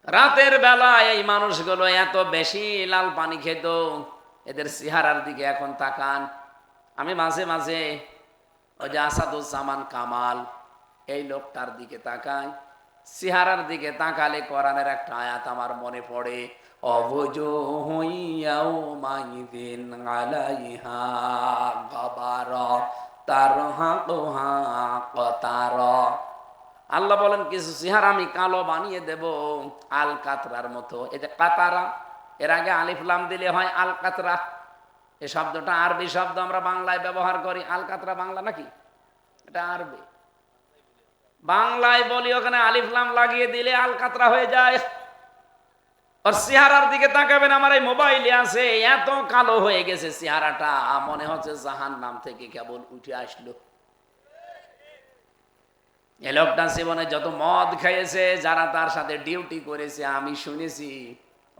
রাতের বেলা এই মানুষগুলো এত বেশি লাল পানি খেত, এদের চেহারার দিকে এখন তাকান। আমি মাঝে মাঝে ওই যে আসাদুজ্জামান কামাল এই লোকটার দিকে তাকাই, চেহারার দিকে তাকালে কোরআনের একটা আয়াত আমার মনে পড়ে, অবুজুহু ইয়াউমাইযিন আলাইহা গাবারা তারহাকুহা কতারা। আল্লাহ বলেন কিছু চেহারা আমি কালো বানিয়ে দেব আল কাতরার মতো। এই যে কাতারা, এর আগে আলিফ লাম দিলে হয় আল কাতরা। এই শব্দটা আরবি শব্দ, আমরা বাংলায় ব্যবহার করি। আল কাতরা বাংলা নাকি? এটা আরবি। বাংলায় বলি ওখানে আলিফ লাম লাগিয়ে দিলে আল কাতরা হয়ে যায়। আর চেহারার দিকে তাকাবেন, আমার এই মোবাইলে আছে, এত কালো হয়ে গেছে চেহারাটা, মনে হচ্ছে জাহান্নাম থেকে কেবল উঠে আসলো। এ লোকটা জীবনে যত মদ খাইয়েছে, যারা তার সাথে ডিউটি করেছে, আমি শুনেছি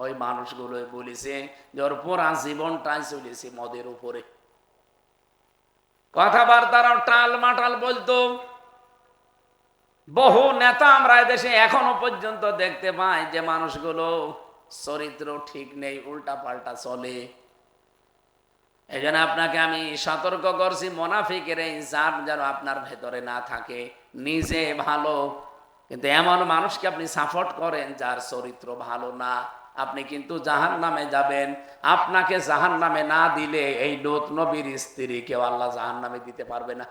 ওই মানুষগুলো বলেছে যে ওর পুরা জীবনটাই চলেছে মদের উপরে। কথাবার্তারাও টাল মাটাল বলতো। বহু নেতা আমরা এদেশে এখনো পর্যন্ত দেখতে পাই যে মানুষগুলো চরিত্র ঠিক নেই, উল্টা পাল্টা চলে। এই জন্য আপনাকে আমি সতর্ক করছি, মুনাফিকের এই জাত যেন আপনার ভেতরে না থাকে। নিজে ভালো কিন্তু এমন মানুষকে আপনি সাপোর্ট করেন যার চরিত্র ভালো না, আপনি কিন্তু জাহান্নামে যাবেন। আপনাকে জাহান্নামে না দিলে এই লূত নবীর স্ত্রীকেও আল্লাহ জাহান্নামে দিতে পারবে না।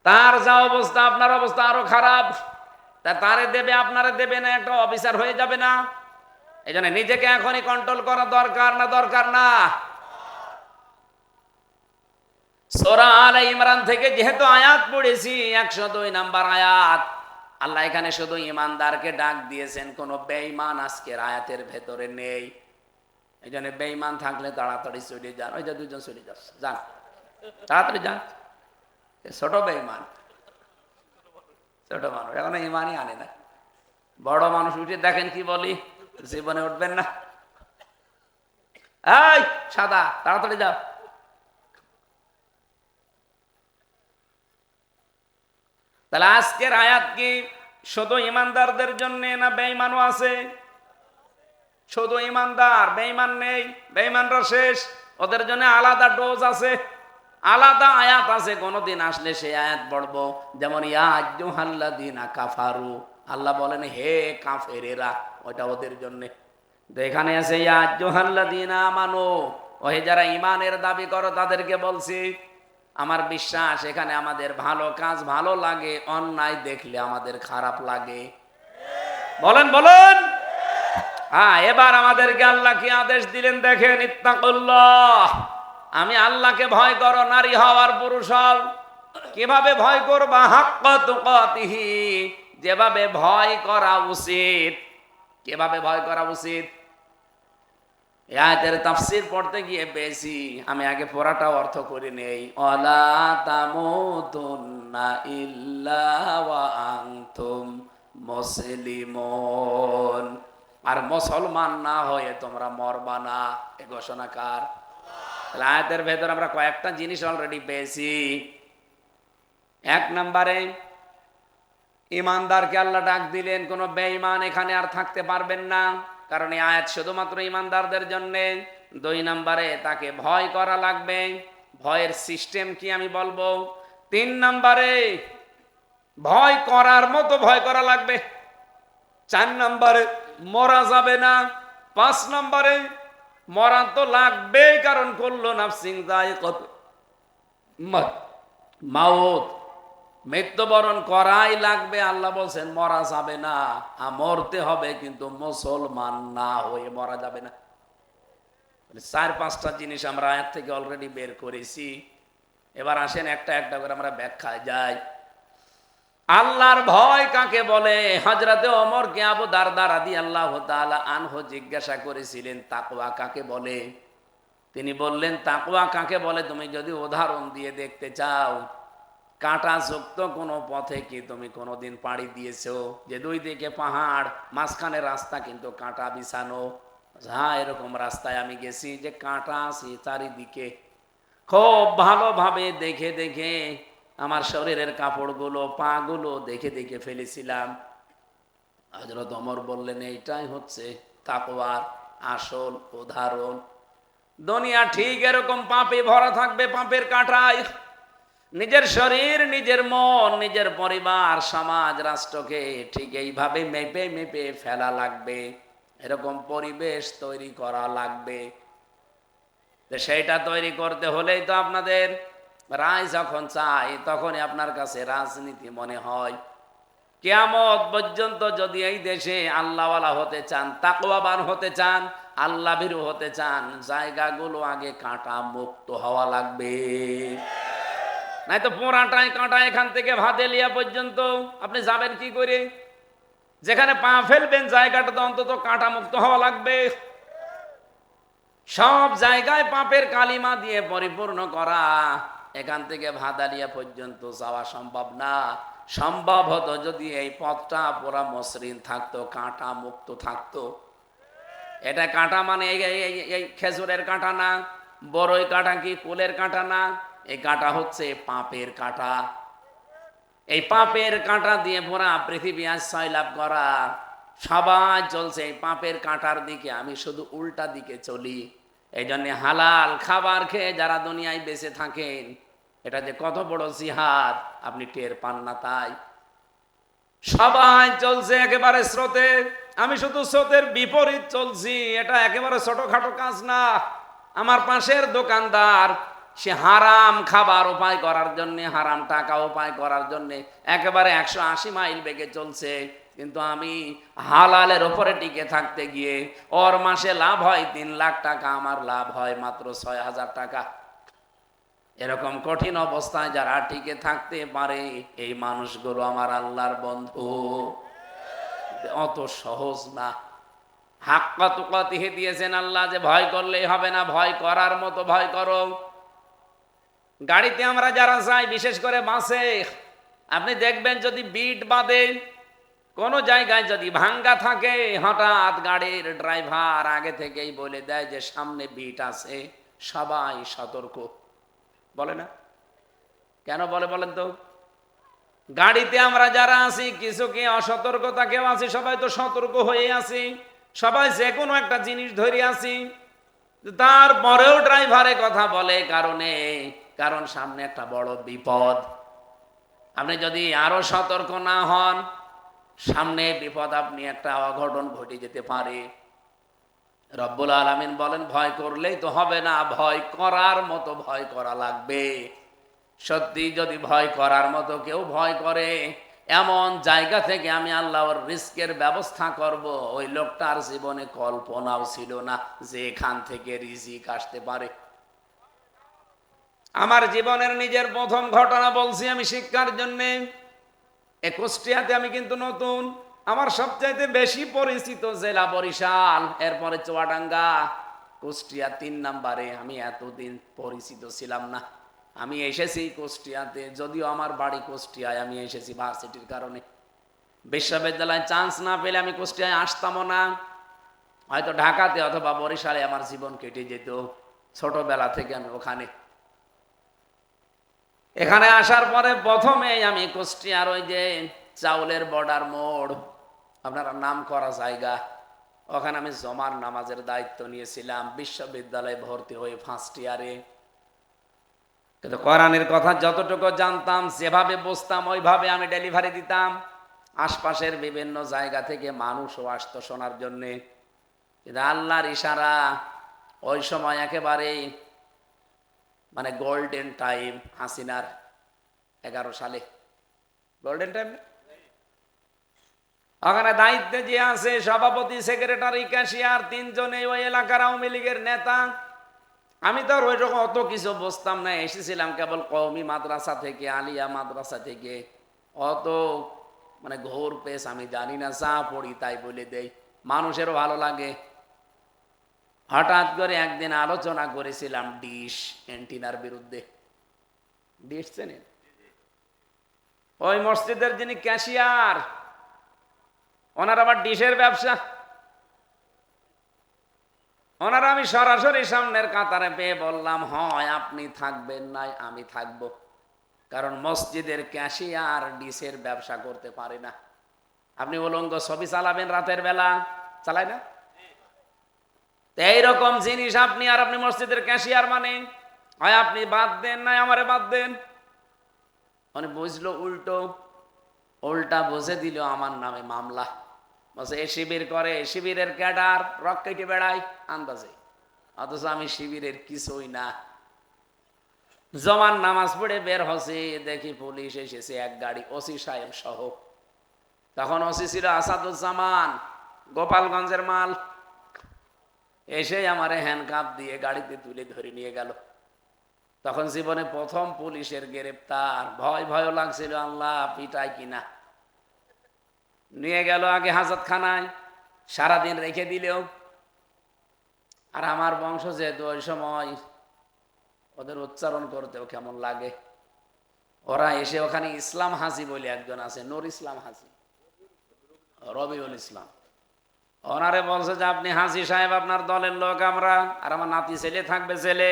তার যা অবস্থা, আপনার অবস্থা আরো খারাপ। তা তারে দেবে, আপনারে দেবে না, একটা অফিসার হয়ে যাবে না? এই জন্য নিজেকে এখনই কন্ট্রোল করা দরকার না? দরকার না? সূরা আলে ইমরান থেকে যেহেতু আয়াত পড়েছি, 102 নাম্বার আয়াত, আল্লাহ এখানে শুধু ইমানদারকে ডাক দিয়েছেন, কোন বেঈমান আজকের আয়াতের ভেতরে নেই। এই জন্য বেঈমান থাকলে তাড়াতাড়ি চলে যান। ওই যে দুজন চলে যাচ্ছে, যান তাড়াতাড়ি যান। ছোট বেঈমান, ছোট মানুষ এখন ইমানই আনে না। বড় মানুষ উঠে দেখেন কি বলি, জীবনে উঠবেন না। এই সাদা, তাড়াতাড়ি যাও। তাহলে আজকের আয়াত কি শুধু ইমানদারদের জন্য না বেঈমানও আছে? শুধু ইমানদার, বেঈমান নেই। বেঈমানরা শেষ, ওদের জন্য আলাদা ডোজ আছে, আলাদা আয়াত আছে। কোনদিন আসলে সেই আয়াত পড়বো। যেমন ইয়া আইয়ুহাল্লাযীনা কাফারু, আল্লাহ বলেন হে কাফেরেরা, ওটা ওদের জন্য। এখানে আছে ইয়া আইয়ুহাল্লাযীনা আমানু, ওহে যারা ঈমানের দাবি করো তাদেরকে বলছি। আমার বিশ্বাস এখানে আমাদের ভালো কাজ ভালো লাগে, অন্যায় দেখলে আমাদের খারাপ লাগে। বলেন বলেন। হ্যাঁ, এবার আমাদেরকে আল্লাহ কি আদেশ দিলেন দেখেন, ইত্তাকুল্লাহ, আমি আল্লাহকে ভয় করো, নারী হও আর পুরুষ হও। কিভাবে ভয় করবা? হাক্কা তুকাতিহি, যেভাবে ভয় করা উচিত। কিভাবে ভয় করা উচিত? এই আয়াতের তাফসীর পড়তে গিয়ে পেয়েছি, আমি আগে পড়াটা অর্থ করে নেই। ওয়ালা তামুতুন্না ইল্লা ওয়া আনতুম মুসলিমুন, আর মুসলমান না হয়ে তোমরা মরবা না। এই ঘোষণা কার? আয়াতের ভেতর আমরা কয়েকটা জিনিস অলরেডি পেয়েছি। এক নম্বরে ইমানদারকে আল্লাহ ডাক দিলেন, কোন বেঈমান এখানে আর থাকতে পারবেন না, কারণ এই আয়াত শুধুমাত্র ইমানদারদের জন্য। 2 নম্বরে তাকে ভয় করা লাগবে, ভয়ের সিস্টেম কি আমি বলবো। 3 নম্বরে ভয় করার মতো ভয় করা লাগবে। 4 নম্বরে মরা যাবে না। 5 নম্বরে মরা তো লাগবেই, কারণ কুল্লু নাফসিন যায়িকাতুল মাউত, মৃত্যুবরণ করাই লাগবে। আল্লাহ বলছেন মরা যাবে না, মরতে হবে, কিন্তু মুসলমান না হয়ে মরা যাবে না। 4-5টা জিনিস আমরা আয়াত থেকে অলরেডি বের করেছি। এবার আসেন একটা একটা করে আমরা ব্যাখ্যায় যাই। আল্লাহর ভয় কাকে বলে? হযরতে ওমরকে আবু দারদা রাদিয়াল্লাহু তাআলা আনহু জিজ্ঞাসা করেছিলেন তাকওয়া কাকে বলে। তিনি বললেন তাকওয়া কাকে বলে তুমি যদি উদাহরণ দিয়ে দেখতে চাও, কাঁটা যুক্ত কোনো পথে কি তুমি কোনোদিন পাড়ি দিয়েছো যে দুই দিকে পাহাড়, মাঝখানে রাস্তা কিন্তু কাঁটা বিছানো? হ্যাঁ, এরকম রাস্তায় আমি গেছি যে কাঁটা আছে চারিদিকে। খুব ভালোভাবে দেখে দেখে আমার শরীরের কাপড়গুলো, পা গুলো দেখে দেখে ফেলেছিলাম। হযরত ওমর বললেন এইটাই হচ্ছে তাকওয়ার আসল উদাহরণ। দুনিয়া ঠিক এরকম পাপে ভরা থাকবে, পাপের কাঁটায়। নিজের শরীর, নিজের মন, নিজের পরিবার, সমাজ, রাষ্ট্রকে ঠিক এইভাবে মেপে মেপে ফেলা লাগবে। এরকম পরিবেশ তৈরি করা লাগবে। সেইটা তৈরি করতে হলেই তো আপনাদের রায় যখন চাই তখনই আপনার কাছে রাজনীতি মনে হয়। কিয়ামত পর্যন্ত যদি এই দেশে আল্লাহওয়ালা হতে চান, তাকওয়াবান হতে চান, আল্লাহ ভীরু হতে চান, জায়গাগুলো আগে কাঁটা মুক্ত হওয়া লাগবে। নাই তো পুরাটাই কাঁটা। এখান থেকে ভাদেলিয়া পর্যন্ত আপনি যাবেন কি করে? যেখানে পা ফেলবেন জায়গাটা তো অন্তত কাঁটা মুক্ত হওয়া লাগবে। সব জায়গায় পাপের কালিমা দিয়ে পরিপূর্ণ করা, এখান থেকে ভাদালিয়া পর্যন্ত যাওয়া সম্ভব না। সম্ভব হতো যদি এই পথটা পুরা মসৃণ থাকতো, কাঁটা মুক্ত থাকতো। এটা কাঁটা মানে এই খেজুরের কাঁটা না, বড়ই কাঁটা কি কুলের কাঁটা না, এই কাঁটা হচ্ছে পাপের কাঁটা। এই পাপের কাঁটা দিয়ে পুরা পৃথিবী আশ্রয় লাভ করা। সবাই চলছে এই পাপের কাঁটার দিকে, আমি শুধু উল্টা দিকে চলি। এই জন্য হালাল খাবার খেয়ে যারা দুনিয়ায় বেঁচে থাকেন, এটা যে কত বড় জিহাদ আপনি টের পান না। তাই সবাই চলছে একেবারে স্রোতে, আমি শুধু স্রোতের বিপরীত চলছি। এটা একেবারে ছোটখাটো কাজ না। আমার পাশের দোকানদার, সে হারাম খাবার উপায় করার জন্য, হারাম টাকা উপায় করার জন্য একেবারে 180 মাইল বেগে চলছে। কিন্তু আমি হালালের উপরে টিকে থাকতে গিয়ে ওর মাসে লাভ হয় 3 লাখ টাকা, আমার লাভ হয় মাত্র 6,000 টাকা। এরকম কঠিন অবস্থায় যারা টিকে থাকতে পারে, এই মানুষগুলো আমার আল্লাহর বন্ধু। অত সহজ না। হাক্কা তুকাতিহি দিয়েছেন আল্লাহ যে ভয় করলেই হবে না, ভয় করার মতো ভয় করো। গাড়িতে আমরা যারা যাই, বিশেষ করে বাসে, আপনি দেখবেন যদি বিট বাঁধে, কোন জায়গায় যদি ভাঙ্গা থাকে, হঠাৎ গাড়ির ড্রাইভার আগে থেকেই বলে দেয় যে সামনে বিট আছে, সবাই সতর্ক। বলে না? কেন বলে বলেন তো? গাড়িতে আমরা যারা আছি, কিছু কি অসতর্কতা কেউ আছি? সবাই তো সতর্ক হয়ে আছি, সবাই যে কোনো একটা জিনিস ধরে আছি। তারপরেও ড্রাইভারে কথা বলে কারণ সামনে একটা বড় বিপদ। আপনি যদি আরো সতর্ক না হন, সামনে বিপদ, আপনি একটা অঘটন ঘটে যেতে পারে। রব্বুল আলামিন বলেন ভয় করলেই তো হবে না, ভয় করার মতো ভয় করা লাগবে। সত্যি যদি ভয় করার মতো কেউ ভয় করে, এমন জায়গা থেকে আমি আল্লাহর রিস্কের ব্যবস্থা করব, ওই লোকটার জীবনে কল্পনাও ছিল না যে এখান থেকে রিজিক আসতে পারে। আমার জীবনের নিজের প্রথম ঘটনা বলছি আমি শিক্ষার জন্যে। কুষ্টিয়াতে আমি কিন্তু নতুন। আমার সবচাইতে বেশি পরিচিত জেলা বরিশাল, এরপরে চুয়াডাঙ্গা, কুষ্টিয়া 3 নম্বরে। আমি এতদিন পরিচিত ছিলাম না। আমি এসেছি কুষ্টিয়াতে, যদিও আমার বাড়ি কুষ্টিয়ায়, আমি এসেছি ভার্সিটির কারণে। বিশ্ববিদ্যালয়ে চান্স না পেলে আমি কুষ্টিয়ায় আসতামও না। হয়তো ঢাকাতে অথবা বরিশালে আমার জীবন কেটে যেত। ছোটবেলা থেকে আমি ওখানে। এখানে আসার পরে প্রথমে আমি কুষ্টিয়ার ওই যে চাউলের বর্ডার মোড়, আপনারা নাম করা জায়গা, ওখানে আমি জমার নামাজের দায়িত্ব নিয়েছিলাম বিশ্ববিদ্যালয়ে ভর্তি হয়ে 1st ইয়ারে। কিন্তু কোরআনের কথা যতটুকু জানতাম, যেভাবে বুঝতাম, ওইভাবে আমি ডেলিভারি দিতাম। আশপাশের বিভিন্ন জায়গা থেকে মানুষও আসতো শোনার জন্যে। কিন্তু আল্লাহর ইশারা, ওই সময় একেবারেই মানে গোল্ডেন টাইম, হাসিনার 11 সালে গোল্ডেন টাইম। ওখানে দায়িত্বে যে আছে সভাপতি, সেক্রেটারি, ক্যাশিয়ার, 3 জনে ওই এলাকার আওয়ামী লীগের নেতা। আমি তো ওই রকম অত কিছু বুঝতাম না। এসেছিলাম কেবল কওমি মাদ্রাসা থেকে, আলিয়া মাদ্রাসা থেকে। অত মানে ঘোর পেশ আমি জানি না, যা পড়ি তাই বলে দেই, মানুষেরও ভালো লাগে। হঠাৎ করে একদিন আলোচনা করেছিলাম ডিশ অ্যান্টিনার বিরুদ্ধে। ডিশ চেনেন? ওই মসজিদের যিনি ক্যাশিয়ার, ওনার আবার ডিশের ব্যবসা। ওনারা আমি সরাসরি সামনের কাতারে পেয়ে বললাম, হয় আপনি থাকবেন নাই আমি থাকবো, কারণ মসজিদের ক্যাশিয়ার ডিশের ব্যবসা করতে পারে না। আপনি উলঙ্গ ছবি চালাবেন রাতের বেলা, চালায় না? এইরকম জিনিস আপনি আর আপনি মসজিদের ক্যাশিয়ার, মানে হয় আপনি বাদ দেন নাই আমারে বাদ দেন। মানে বুঝলো উল্টো, উল্টা বুঝে দিল আমার নামে মামলা। বলছে এ শিবির করে, শিবিরের ক্যাডার রক কেটে বেড়ায় আন্দাজে, অথচ আমি শিবিরের কিছুই না। জমান নামাজ পড়ে বের হচ্ছে, দেখি পুলিশ এসেছে এক গাড়ি, ওসি সাহেব সহ। তখন ওসি ছিল আসাদুজ্জামান, গোপালগঞ্জের মাল। এসে আমারে হ্যান্ডকাপ দিয়ে গাড়িতে তুলে ধরে নিয়ে গেল। তখন জীবনে প্রথম পুলিশের গ্রেপ্তার, ভয় ভয় লাগছিল, আল্লাহ পিটাই কিনা। নিয়ে গেল আগে হাজতখানায়, সারাদিন রেখে দিলেও। আর আমার বংশ যেহেতু ওই সময় ওদের উচ্চারণ করতেও কেমন লাগে, ওরা এসে ওখানে ইসলাম হাজি বলে একজন আছে, নূর ইসলাম হাজি, রবিউল ইসলাম, ওনারে বলছে যে আপনি হাজি সাহেব, আপনার দলের লোক আমরা, আর আমার নাতি ছেলে থাকবে, ছেলে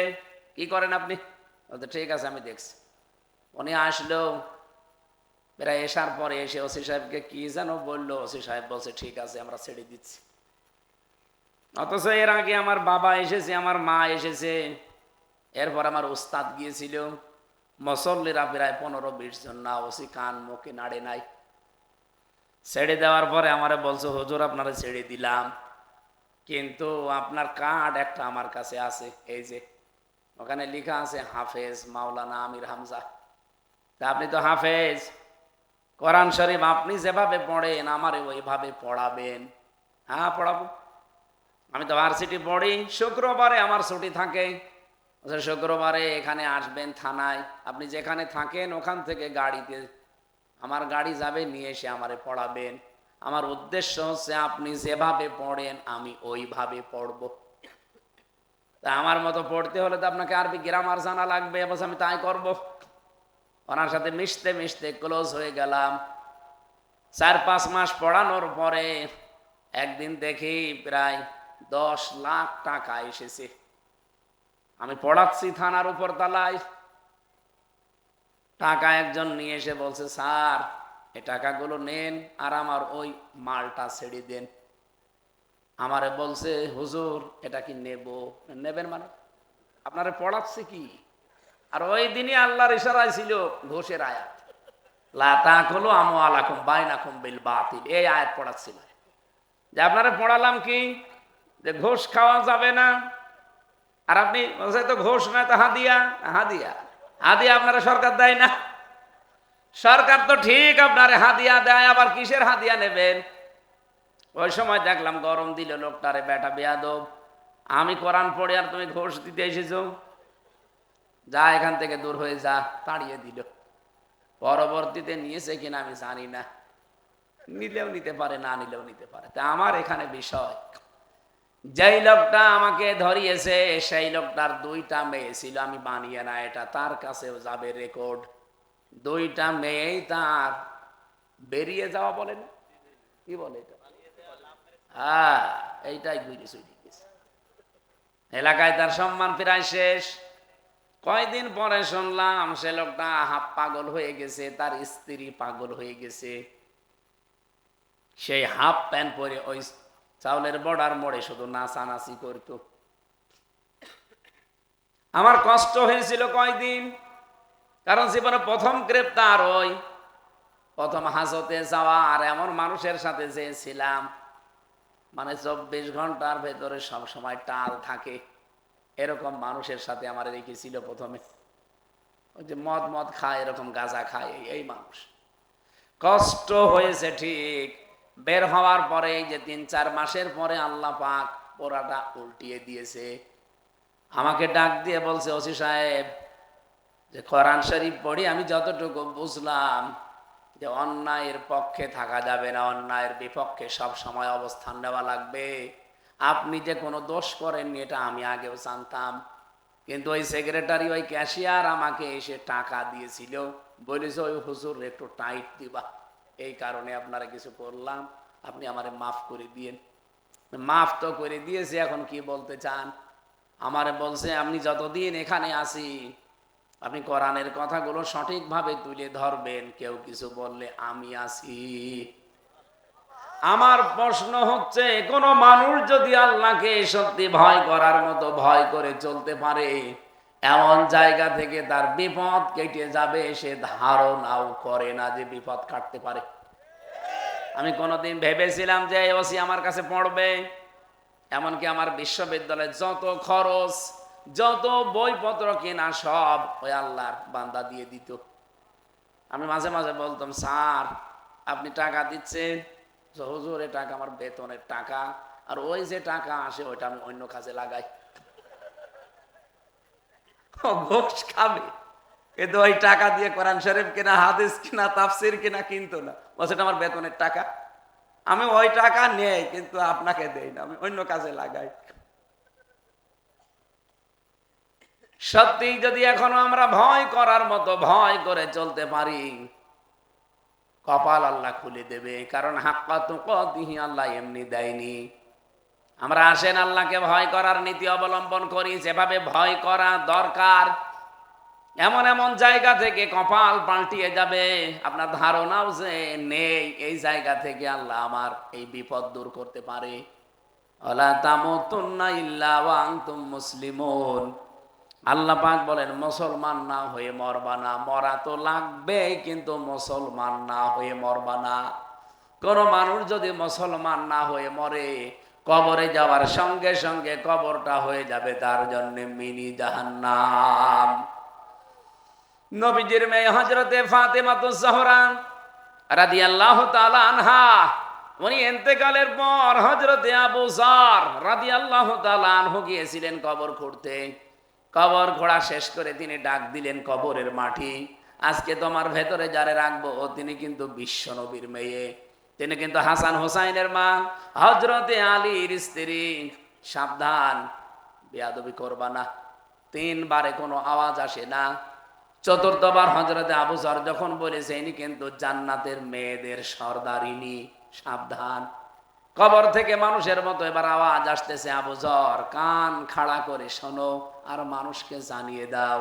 কি করেন আপনি? বলতে ঠিক আছে আমি দেখছি। উনি আসলো, প্রায় এসার পরে এসে ওসি সাহেবকে কি যেন বললো, ওসি সাহেব বলছে ঠিক আছে আমরা ছেড়ে দিচ্ছি। অথচ এর আগে আমার বাবা এসেছে, আমার মা এসেছে, এরপর আমার উস্তাদ গিয়েছিল, মুসল্লিরা প্রায় 15-20 জন, না ওসি কান মুখে নাড়ে নাই। ছেড়ে দেওয়ার পরে আমারে বলছে হুজুর আপনারা ছেড়ে দিলাম, কিন্তু আপনার কার্ড একটা আমার কাছে আছে, এই যে ওখানে লেখা আছে হাফেজ মাওলানা আমির হামজা। তা আপনি তো হাফেজ, কোরআন শরীফ আপনি যেভাবে পড়েন আমারে ওইভাবে পড়াবেন। হ্যাঁ পড়াবো, আমি তো ভার্সিটি পড়ি, শুক্রবারে আমার ছুটি থাকে, শুক্রবারে এখানে আসবেন থানায়, আপনি যেখানে থাকেন ওখান থেকে গাড়িতে আমার গাড়ি যাবে, নিয়ে এসে আমারে পড়াবেন। আমার উদ্দেশ্য হচ্ছে আপনি যেভাবে পড়েন আমি ওইভাবে পড়ব। তা আমার মতো পড়তে হলে তো আপনাকে আরবি গ্রামার জানা লাগবে, বলছে আমি তাই করব। ওনার সাথে মিশতে মিশতে ক্লোজ হয়ে গেলাম। 4-5 মাস পড়ানোর পরে একদিন দেখি প্রায় 10 লাখ টাকা এসেছে। আমি পড়াচ্ছি থানার উপর তলায়, টাকা একজন নিয়ে এসে বলছে স্যার এই টাকাগুলো নেন আর আমার ওই মালটা ছেড়ে দেন। আমারে বলছে হুজুর এটা কি নেবেন মানে আপনারে পড়াচ্ছি কি? আর ওই দিনই আল্লাহর ইশারায় ছিল ঘোষের আয়াত, লা তাকুলু আমওয়ালাকুম বাইনাকুম বিল বাতিল, এই আয়াত পড়াচ্ছিল। যে আপনারে পড়ালাম কি, যে ঘোষ খাওয়া যাবে না। আর আপনি বলছে তো ঘোষ না, তো হাদিয়া, হাদিয়া হাদিয়া আপনারা সরকার দেয় না। সরকার তো ঠিক আপনারে হাদিয়া দেয়, আবার কিসের হাদিয়া নেবেন? ওই সময় দেখলাম গরম দিল লোকটারে, বেটা বেয়াদব, আমি কোরআন পড়ে আর তুমি ঘোষ দিতে এসেছো, যা এখান থেকে দূর হয়ে যা, তাড়িয়ে দিল। পরবর্তীতে নিয়েছে কিনা আমি জানি না, নিলেও নিতে পারে না নিলেও নিতে পারে। তা আমার এখানে বিষয়, যেই লোকটা আমাকে ধরিয়েছে সেই লোকটার 2টা মেয়ে ছিল, আমি বানিয়ে না, এটা তার কাছেও যাবে রেকর্ড। 2টা মেয়েই তার বেরিয়ে যাওয়া বলে না, কি বলে এটা, হ্যাঁ এইটাই ঘুরে চলে গেছে। এলাকায় তার সম্মান প্রায় শেষ। কয়দিন পরে শুনলাম সে লোকটা হাফ পাগল হয়ে গেছে, তার স্ত্রী পাগল হয়ে গেছে। সেই হাফ প্যান্ট পরে ওই চাউলের বর্ডার মোড়ে শুধু নাচানাচি করত। আমার কষ্ট হয়েছিল কয়দিন, কারণ জীবনে প্রথম গ্রেপ্তার, ওই প্রথম হাজতে যাওয়া, আর এমন মানুষের সাথে যে ছিলাম, মানে 24 ঘন্টার ভেতরে সব সময় টাল থাকে, এরকম মানুষের সাথে আমার রেখেছিল প্রথমে। ওই যে মদ খায়, এরকম গাঁজা খায়, এই মানুষ। কষ্ট হয়েছে ঠিক। বের হওয়ার পরে এই যে 3-4 মাসের পরে আল্লাহ পাক পোড়াটা উল্টিয়ে দিয়েছে। আমাকে ডাক দিয়ে বলছে ওসি সাহেব, যে কোরআন শরীফ পড়ি আমি যতটুকু বুঝলাম, যে অন্যায়ের পক্ষে থাকা যাবে না, অন্যায়ের বিপক্ষে সব সময় অবস্থান নেওয়া লাগবে। আপনি যে কোনো দোষ করেননি এটা আমি আগেও জানতাম, কিন্তু ওই সেক্রেটারি ওই ক্যাশিয়ার আমাকে এসে টাকা দিয়েছিল, বলেছে ওই হুজুর একটু টাইট দিবা, এই কারণে আপনারা কিছু করলাম, আপনি আমারে মাফ করে দিয়েন। মাফ তো করে দিয়েছি, এখন কি বলতে চান? আমারে বলছে আপনি যতদিন এখানে আছি আপনি কোরআনের কথাগুলো সঠিকভাবে তুলে ধরবেন, কেউ কিছু বললে আমি আছি। আমার প্রশ্ন হচ্ছে, কোন মানুষ যদি আল্লাহকে সত্যি ভয় করার মতো ভয় করে চলতে পারে, এমন জায়গা থেকে তার বিপদ কেটে যাবে, সে ধারণাও করে না যে বিপদ কাটতে পারে। আমি কোনোদিন ভেবেছিলাম যে ওসি আমার কাছে পড়বে, এমনকি আমার বিশ্ববিদ্যালয়ে যত খরচ, যত বইপত্র কেনা সব ওই আল্লাহর বান্দা দিয়ে দিত। আমি মাঝে মাঝে বলতাম, স্যার আপনি টাকা দিচ্ছেন, হুজুর এ টাকা আমার বেতনের টাকা, আর ওই যে টাকা আসে ওইটা আমি অন্য কাজে লাগাই। ঘোষ খাবে, কিন্তু ওই টাকা দিয়ে কোরআন শরীফ কিনা, হাদিস কিনা, তাফসির কিনা কিনতো না, বলছে এটা আমার বেতনের টাকা, আমি ওই টাকা নেই কিন্তু আপনাকে দেই না, আমি অন্য কাজে লাগাই। সত্যি যদি এখনো আমরা ভয় করার মতো ভয় করে চলতে পারি, কপাল আল্লাহ খুলে দেবে, কারণ হাক্কা তুকাতিহি আল্লাহ এমনি দেয়নি। আমরা আসেন আল্লাহকে ভয় করার নীতি অবলম্বন করি, যেভাবে ভয় করা দরকার, এমন এমন জায়গা থেকে কপাল পাল্টিয়ে যাবে, আপনার ধারণাও যে নেই এই জায়গা থেকে আল্লাহ আমার এই বিপদ দূর করতে পারে। ওয়ালা তামুতুন্না ইল্লা ওয়া আনতুম মুসলিমুন। আল্লাহ পাক বলেন মুসলমান না হয়ে মরবা না, মরা তো লাগবে কিন্তু মুসলমান না হয়ে মরবা না। কোন মানুষ যদি মুসলমান না হয়ে মরে, কবরে যাওয়ার সঙ্গে সঙ্গে কবরটা হয়ে যাবে তার জন্য মিনি জাহান্নাম। নবীজির মেয়ে হযরতে ফাতেমাতুজ জোহরা রাদিয়াল্লাহু তাআলা আনহা, উনি ইন্তেকালের পর হযরতে আবু যর রাদিয়াল্লাহু তাআলা আনহু গিয়েছিলেন কবর খুঁড়তে। কবর খোঁড়া শেষ করে তিনি ডাক দিলেন কবরের মাটি, আজকে তোমার ভেতরে যারে রাখবো তিনি কিন্তু বিশ্ব নবীর মেয়ে, তিনি কিন্তু হাসান হোসাইনের মা, হযরতে আলীর স্ত্রী, সাবধান বেয়াদবি করবা না। তিনবারে কোনো আওয়াজ আসে না, চতুর্থবার হযরতে আবু যর যখন বলেছে ইনি কিন্তু জান্নাতের মেয়েদের সর্দারিনী, সাবধান। কবর থেকে মানুষের মতো এবার আওয়াজ আসতেছে, আবু যর কান খাড়া করে শোনো আর মানুষকে জানিয়ে দাও,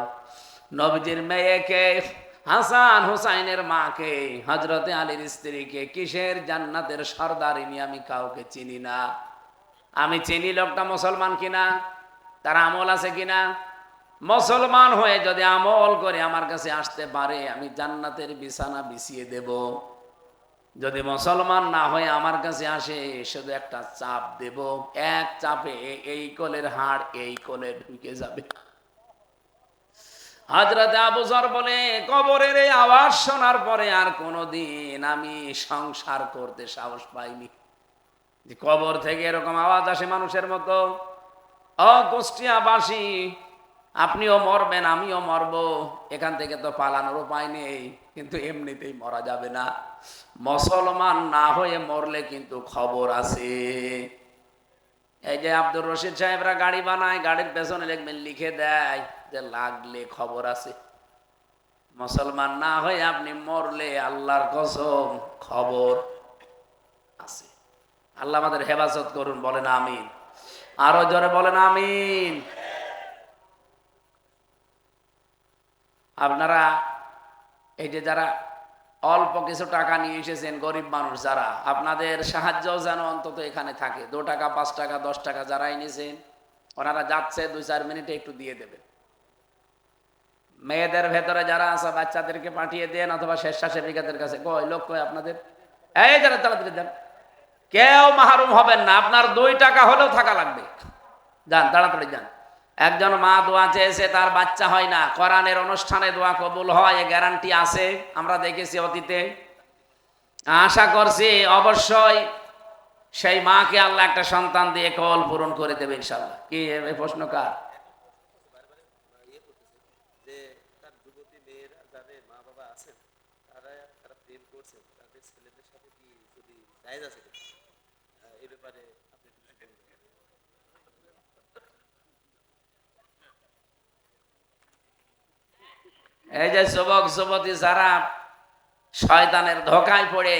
নবীজির মেয়েকে, হাসান হুসাইনের মাকে, হযরতে আলীর স্ত্রীকে কিসের জান্নাতের সর্দারিনী আমি কাউকে চিনি না। আমি চিনি লোকটা মুসলমান কিনা, তার আমল আছে কিনা। মুসলমান হয়ে যদি আমল করে আমার কাছে আসতে পারে আমি জান্নাতের বিছানা বিছিয়ে দেব, যদি মুসলমান না হয়ে আমার কাছে আসে শুধু একটা চাপ দেব, এক চাপে এই কোলের হাড় এই কোলে ঢুকে যাবে। হযরত আবু যর বলে, কবরের এই আওয়াজ শোনার পরে আর কোনোদিন আমি সংসার করতে সাহস পাইনি। যে কবর থেকে এরকম আওয়াজ আসে মানুষের মতো। ও কুষ্টিয়াবাসী, আপনিও মরবেন আমিও মরব, এখান থেকে তো পালানোর উপায় নেই, কিন্তু এমনিতেই মরা যাবে না। মুসলমান না হয়ে মরলে কিন্তু খবর আছে। এই যে আব্দুর রশিদ সাহেবরা গাড়ি বানায়, গাড়ির পেছনে লিখবেন, লিখে দেয় যে লাগলে খবর আছে। মুসলমান না হয়ে আপনি মরলে আল্লাহর কসম খবর আছে। আল্লাহ আমাদের হেফাজত করুন, বলেন আমিন। আরো জোরে বলেন আমিন। আপনারা এই যে যারা অল্প কিছু টাকা নিয়ে এসেছেন, গরিব মানুষ যারা, আপনাদের সাহায্যও যেন অন্তত এখানে থাকে। 2 টাকা 5 টাকা 10 টাকা যারা এনেছেন, ওনারা যাচ্ছে 2-4 মিনিটে একটু দিয়ে দেবেন। মেয়েদের ভেতরে যারা আছে বাচ্চাদেরকে পাঠিয়ে দেন, অথবা স্বেচ্ছাসেবিকাদের কাছে। কই লোক কই আপনাদের? এই যারা তাড়াতাড়ি যান, কেউ মাহরুম হবেন না, আপনার 2 টাকা হলেও থাকা লাগবে। যান তাড়াতাড়ি যান। একজন মা দোয়া চেয়েছে, তার বাচ্চা হয় না, কোরআনের অনুষ্ঠানে দোয়া কবুল হয়, এ গ্যারান্টি আছে, আমরা দেখেছি অতীতে। আশা করছি অবশ্যই সেই মাকে আল্লাহ একটা সন্তান দিয়ে কল পূরণ করে দেবে ইনশাআল্লাহ। কি এই প্রশ্ন কার? যে তার যুবতী মেয়েরা যাদের মা বাবা আছেন তারা প্রেম করছে, এই যে যুবক যুবতী যারা শয়তানের ধোকায় পড়ে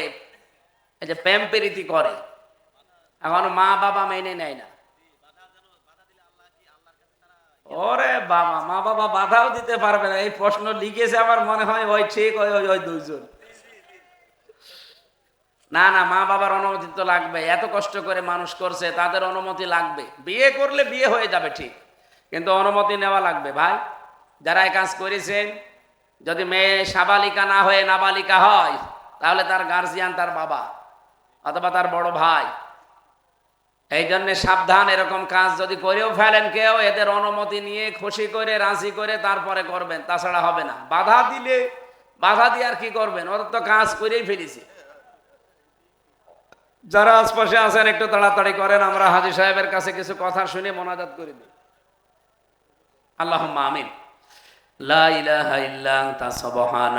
এই যে প্রেম প্রীতি করে, এখন মা বাবা মেনে নেয় না। ওরে বাবা, মা বাবা বাধাও দিতে পারবে না। এই প্রশ্ন লিখেছে আমার মনে হয় ওই ঠিক ওই দুইজন। না না, মা বাবার অনুমতি তো লাগবে। এত কষ্ট করে মানুষ করছে, তাদের অনুমতি লাগবে। বিয়ে করলে বিয়ে হয়ে যাবে ঠিক, কিন্তু অনুমতি নেওয়া লাগবে ভাই। যারা এই কাজ করেছেন, যদি মেয়ে সাবালিকা না হয়ে নাবালিকা হয়, তাহলে তার গার্জিয়ান তার বাবা অথবা তার বড় ভাই। এই জন্য সাবধান, এরকম কাজ যদি করেও ফেলেন কেউ, এদের অনুমতি নিয়ে খুশি করে রাজি করে তারপরে করবেন, তাছাড়া হবে না। বাধা দিলে, বাধা দিয়ে আর কি করবেন? ওরা তো কাজ করেই ফেলেছি। যারা আশপাশে আছেন একটু তাড়াতাড়ি করেন, আমরা হাজী সাহেবের কাছে কিছু কথা শুনে মোনাজাত করে দিই। আল্লাহুম্মা আমিন। লা ইলাহা ইল্লা আনতা সুবহানাক।